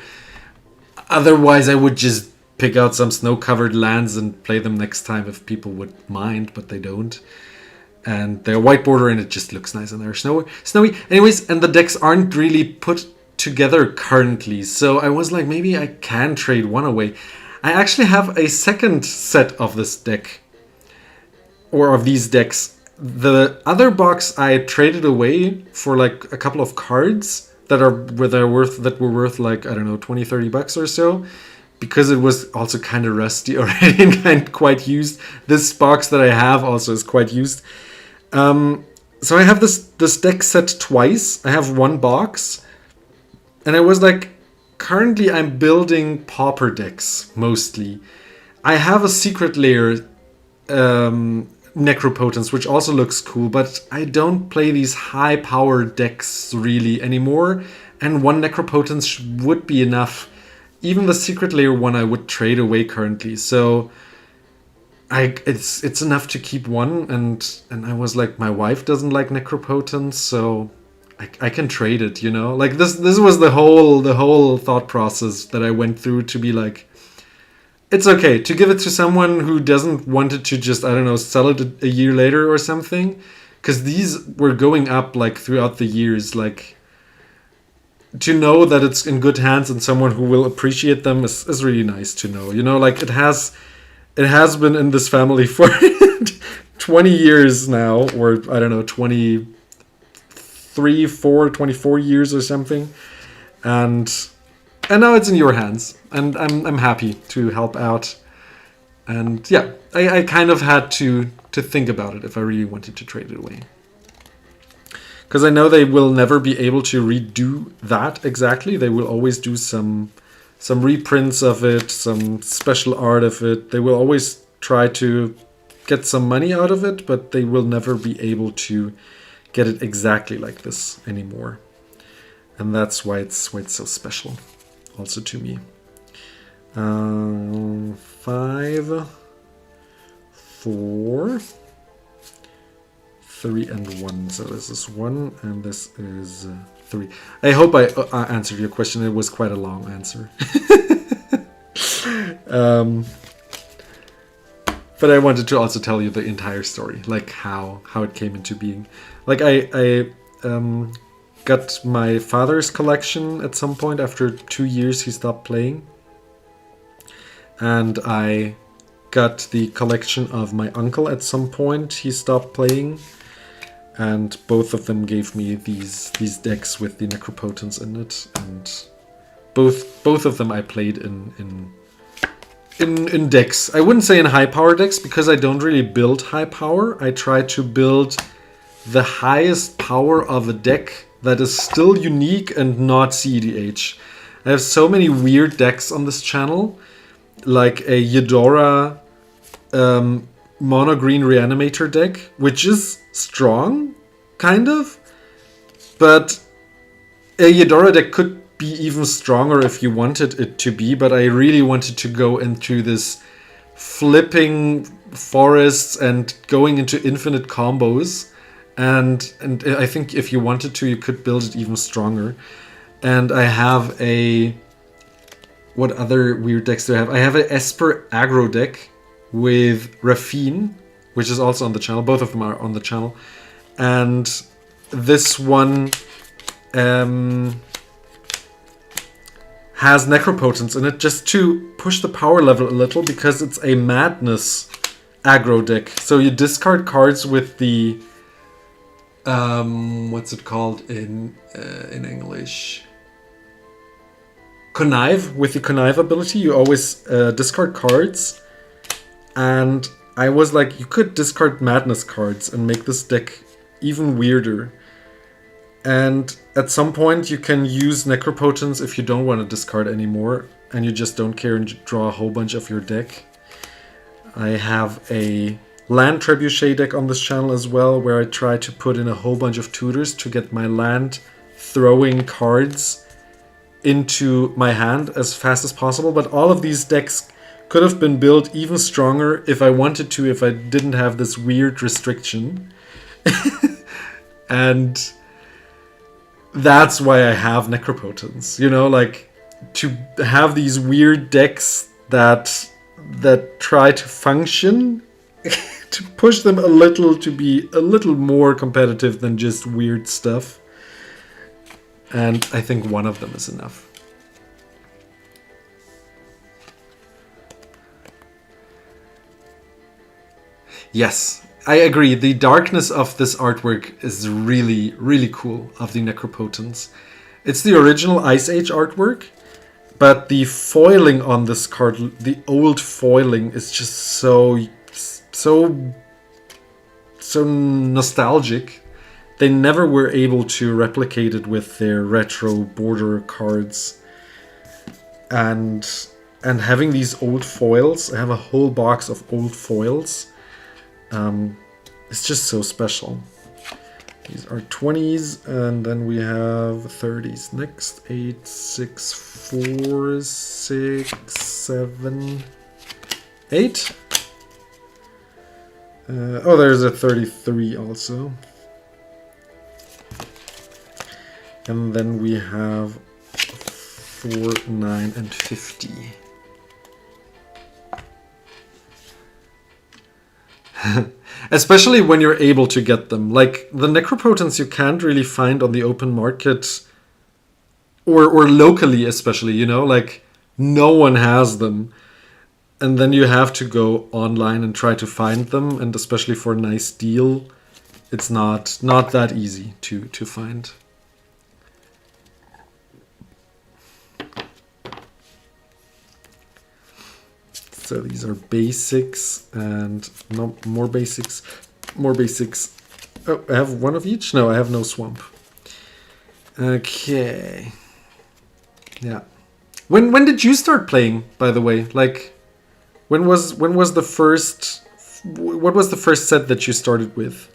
Otherwise, I would just pick out some snow covered lands and play them next time if people would mind, but they don't. And they're white border and it just looks nice and they're snowy. Anyways, and the decks aren't really put together currently, so I was like, maybe I can trade one away. I actually have a second set of this deck, or of these decks. The other box I traded away for like a couple of cards that that were worth like, I don't know, 20, 30 bucks or so, because it was also kind of rusty already and kind of quite used. This box that I have also is quite used. So I have this deck set twice. I have one box, and I was like, currently I'm building pauper decks mostly. I have a secret layer Necropotence, which also looks cool, but I don't play these high power decks really anymore, and one Necropotence would be enough. Even the secret layer one I would trade away currently, so it's enough to keep one, and I was like, my wife doesn't like Necropotence, so I can trade it, you know? Like this was the whole thought process that I went through, to be like, it's okay to give it to someone who doesn't want it to just, I don't know, sell it a year later or something. Because these were going up like throughout the years. Like, to know that it's in good hands and someone who will appreciate them is really nice to know. You know, like it has been in this family for 20 years now, or I don't know, 24 years or something. And now it's in your hands, and I'm happy to help out. And yeah, I kind of had to think about it if I really wanted to trade it away. Because I know they will never be able to redo that exactly. They will always do some reprints of it, some special art of it. They will always try to get some money out of it, but they will never be able to get it exactly like this anymore. And that's why it's so special. Also to me. 5, 4, 3, and 1. So this is 1, and this is 3. I hope I answered your question. It was quite a long answer. But I wanted to also tell you the entire story, like how it came into being. Like I got my father's collection at some point. After 2 years he stopped playing, and I got the collection of my uncle at some point. He stopped playing, and both of them gave me these decks with the Necropotence in it, and both of them I played in decks. I wouldn't say in high power decks, because I don't really build high power. I try to build the highest power of a deck that is still unique and not CEDH. I have so many weird decks on this channel, like a Eudora mono green reanimator deck, which is strong, kind of, but a Eudora deck could be even stronger if you wanted it to be, but I really wanted to go into this flipping forests and going into infinite combos. And I think if you wanted to, you could build it even stronger. And I have a... What other weird decks do I have? I have an Esper aggro deck with Rafine, which is also on the channel. Both of them are on the channel. And this one has Necropotence in it, just to push the power level a little, because it's a Madness aggro deck. So you discard cards with the... what's it called in English? Connive. With the Connive ability, you always discard cards. And I was like, you could discard Madness cards and make this deck even weirder. And at some point you can use Necropotence if you don't want to discard anymore, and you just don't care and draw a whole bunch of your deck. I have a land trebuchet deck on this channel as well, where I try to put in a whole bunch of tutors to get my land throwing cards into my hand as fast as possible. But all of these decks could have been built even stronger if I wanted to, if I didn't have this weird restriction. And that's why I have Necropotence, you know, like, to have these weird decks that try to function, to push them a little, to be a little more competitive than just weird stuff. And I think one of them is enough. Yes, I agree. The darkness of this artwork is really, really cool, of the Necropotence. It's the original Ice Age artwork, but the foiling on this card, the old foiling, is just so nostalgic. They never were able to replicate it with their retro border cards. And having these old foils, I have a whole box of old foils. It's just so special. These are 20s, and then we have 30s. Next, 8, 6, 4, 6, 7, 8. Oh, there's a 33 also. And then we have 4, 9, and 50. Especially when you're able to get them. Like, the Necropotence you can't really find on the open market. Or locally especially, you know? Like, no one has them. And then you have to go online and try to find them. And especially for a nice deal, it's not that easy to find. So these are basics and no more basics, more basics. Oh, I have one of each? No, I have no swamp. Okay. Yeah. When did you start playing, by the way? Like, when was the first? What was the first set that you started with?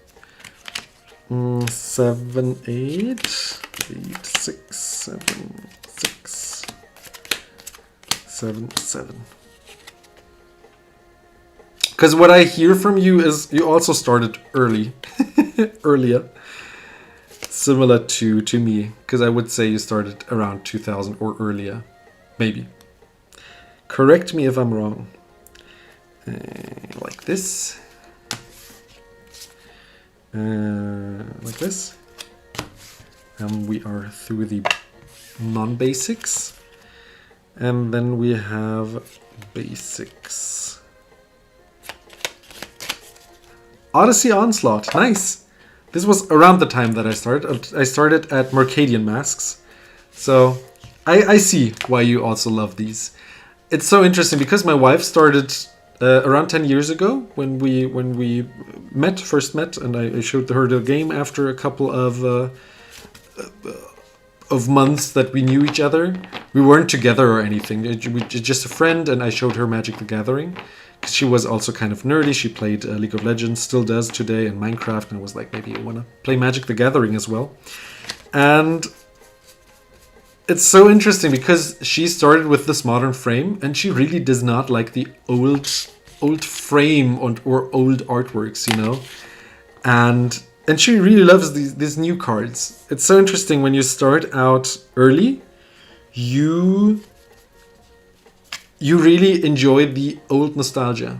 7, 8, 6, 7, 6, 7, 7. Because what I hear from you is you also started early, earlier, similar to me. Because I would say you started around 2000 or earlier, maybe. Correct me if I'm wrong. Like this, like this, and we are through the non-basics, and then we have basics. Odyssey Onslaught, nice. This was around the time that I started. I started at Mercadian Masks, so I see why you also love these. It's so interesting because my wife started around 10 years ago when we first met, and I showed her the game after a couple of months that we knew each other. We weren't together or anything. We just a friend, and I showed her Magic the Gathering. Because she was also kind of nerdy. She played League of Legends, still does today, and Minecraft. And I was like, maybe you want to play Magic the Gathering as well. And it's so interesting because she started with this modern frame, and she really does not like the old frame or old artworks, you know. And she really loves these new cards. It's so interesting when you start out early, you really enjoy the old nostalgia.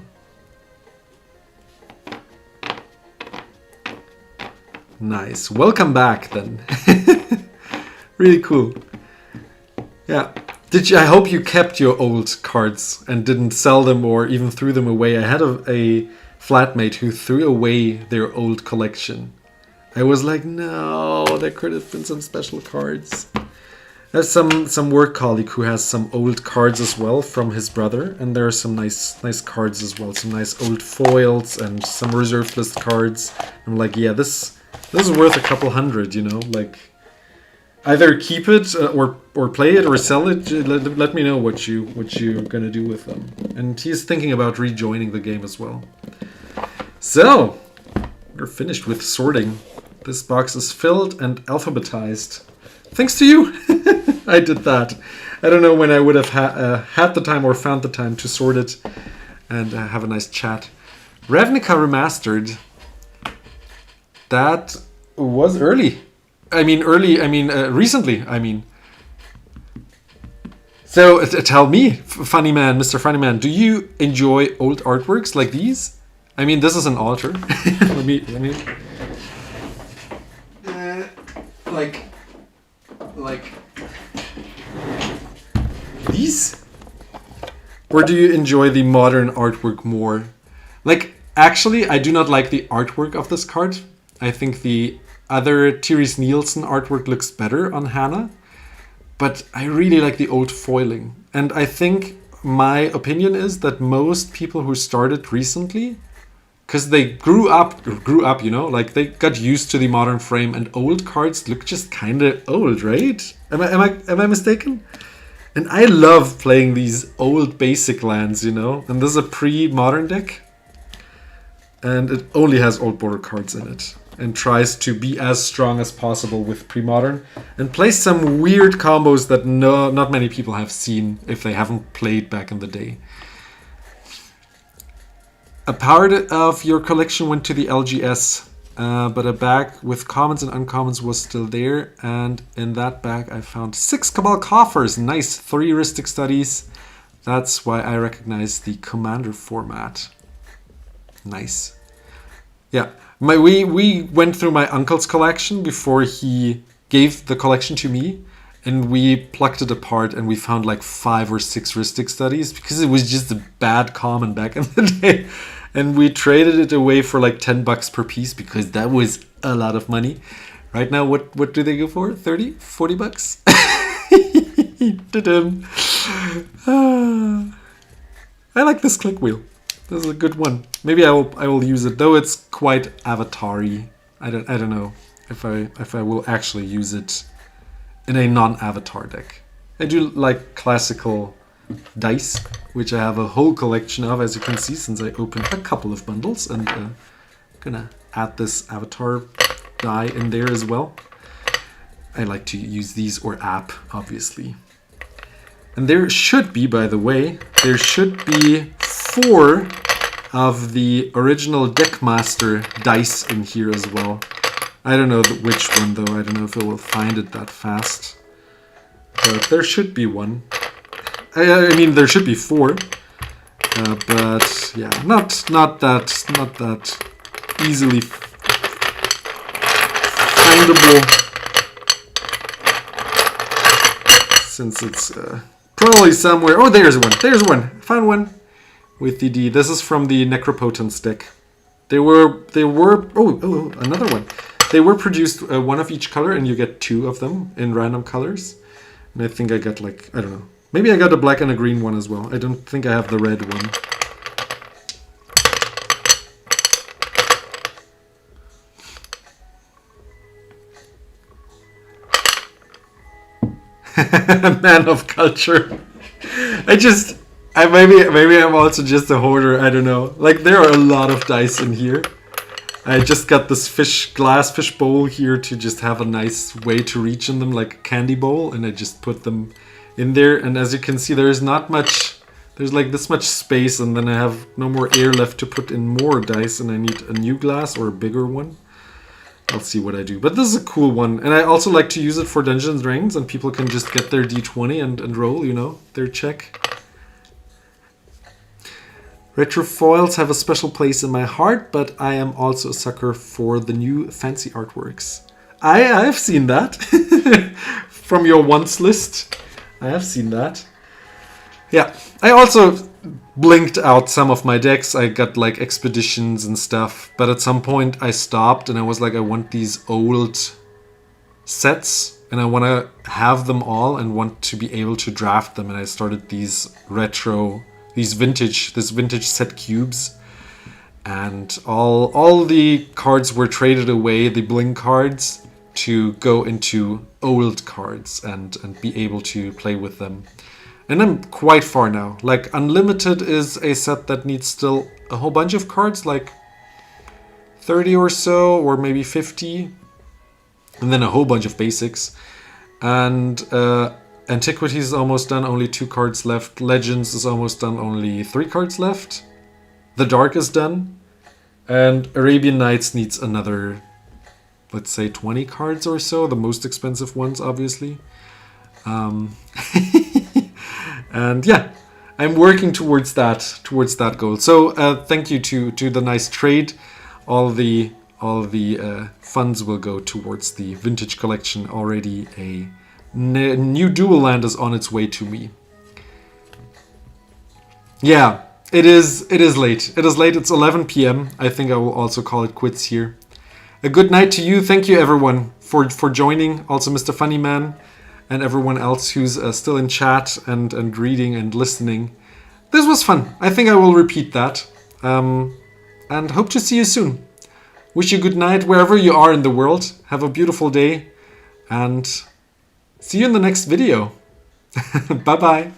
Nice. Welcome back then. Really cool. Yeah. I hope you kept your old cards and didn't sell them or even threw them away. I had a flatmate who threw away their old collection. I was like, no, there could have been some special cards. There's some work colleague who has some old cards as well from his brother, and there are some nice cards as well, some nice old foils and some reserved list cards. I'm like, yeah, this is worth a couple hundred, you know, like either keep it or play it or sell it. Let me know what you're gonna do with them. And he's thinking about rejoining the game as well. So we're finished with sorting. This box is filled and alphabetized. Thanks to you. I did that. I don't know when I would have had the time or found the time to sort it and have a nice chat. Ravnica Remastered. That was early. Recently, So tell me, funny man, Mr. Funny Man, do you enjoy old artworks like these? I mean, this is an altar. let me. Like these? Or do you enjoy the modern artwork more? Like, actually, I do not like the artwork of this card. I think the other Therese Nielsen artwork looks better on Hannah. but I really like the old foiling. And I think my opinion is that most people who started recently, because they grew up, you know, like they got used to the modern frame, and old cards look just kind of old, right? Am I mistaken? And I love playing these old basic lands, you know. And this is a pre-modern deck, and it only has old border cards in it, and tries to be as strong as possible with pre-modern, and plays some weird combos that not many people have seen if they haven't played back in the day. A part of your collection went to the LGS, but a bag with commons and uncommons was still there, and in that bag I found 6 Cabal Coffers. Nice, 3 Heuristic Studies. That's why I recognize the Commander format. Nice. Yeah, we went through my uncle's collection before he gave the collection to me, and we plucked it apart, and we found like 5 or 6 Heuristic Studies because it was just a bad common back in the day. And we traded it away for like $10 per piece because that was a lot of money. Right now, what do they go for? 30, 40 bucks? I like this click wheel. This is a good one. Maybe I will use it, though it's quite avatar-y. I don't know if I will actually use it in a non-avatar deck. I do like classical dice, which I have a whole collection of, as you can see, since I opened a couple of bundles, and I'm gonna add this avatar die in there as well. I like to use these, or app, obviously. And there should be, by the way, there should be 4 of the original Deckmaster dice in here as well. I don't know which one, though. I don't know if it will find it that fast. But there should be one. I mean, there should be 4, but yeah, not that easily findable, since it's probably somewhere. Oh, there's one. There's one. Found one with the D. This is from the Necropotence deck. They were. Oh, another one. They were produced one of each color, and you get 2 of them in random colors. And I think I got like, I don't know. Maybe I got a black and a green one as well. I don't think I have the red one. Man of culture. Maybe I'm also just a hoarder. I don't know. Like, there are a lot of dice in here. I just got this glass fish bowl here to just have a nice way to reach in them, like a candy bowl, and I just put them in there. And as you can see, there's not much. There's like this much space, and then I have no more air left to put in more dice, and I need a new glass or a bigger one. I'll see what I do. But this is a cool one, and I also like to use it for Dungeons & Dragons, and people can just get their d20 and roll, you know, their check. Retro foils have a special place in my heart, but I am also a sucker for the new fancy artworks. I've seen that from your wants list. I have seen that. Yeah, I also blinked out some of my decks. I got like expeditions and stuff, but at some point I stopped and I was like, I want these old sets and I want to have them all and want to be able to draft them. And I started these this vintage set cubes, and all the cards were traded away, the blink cards, to go into old cards and be able to play with them. And I'm quite far now. Like, Unlimited is a set that needs still a whole bunch of cards, like 30 or so, or maybe 50. And then a whole bunch of basics. And Antiquities is almost done, only 2 cards left. Legends is almost done, only 3 cards left. The Dark is done. And Arabian Nights needs another, let's say, 20 cards or so. The most expensive ones, obviously. And yeah, I'm working towards that goal. So thank you to the nice trade. All the funds will go towards the vintage collection. Already a new dual land is on its way to me. Yeah, it is late. It is late. It's 11 p.m. I think I will also call it quits here. A good night to you. Thank you everyone for joining. Also Mr. Funny Man. and everyone else who's still in chat and reading and listening. This was fun. I think I will repeat that. And hope to see you soon. Wish you good night wherever you are in the world. Have a beautiful day and see you in the next video. Bye bye.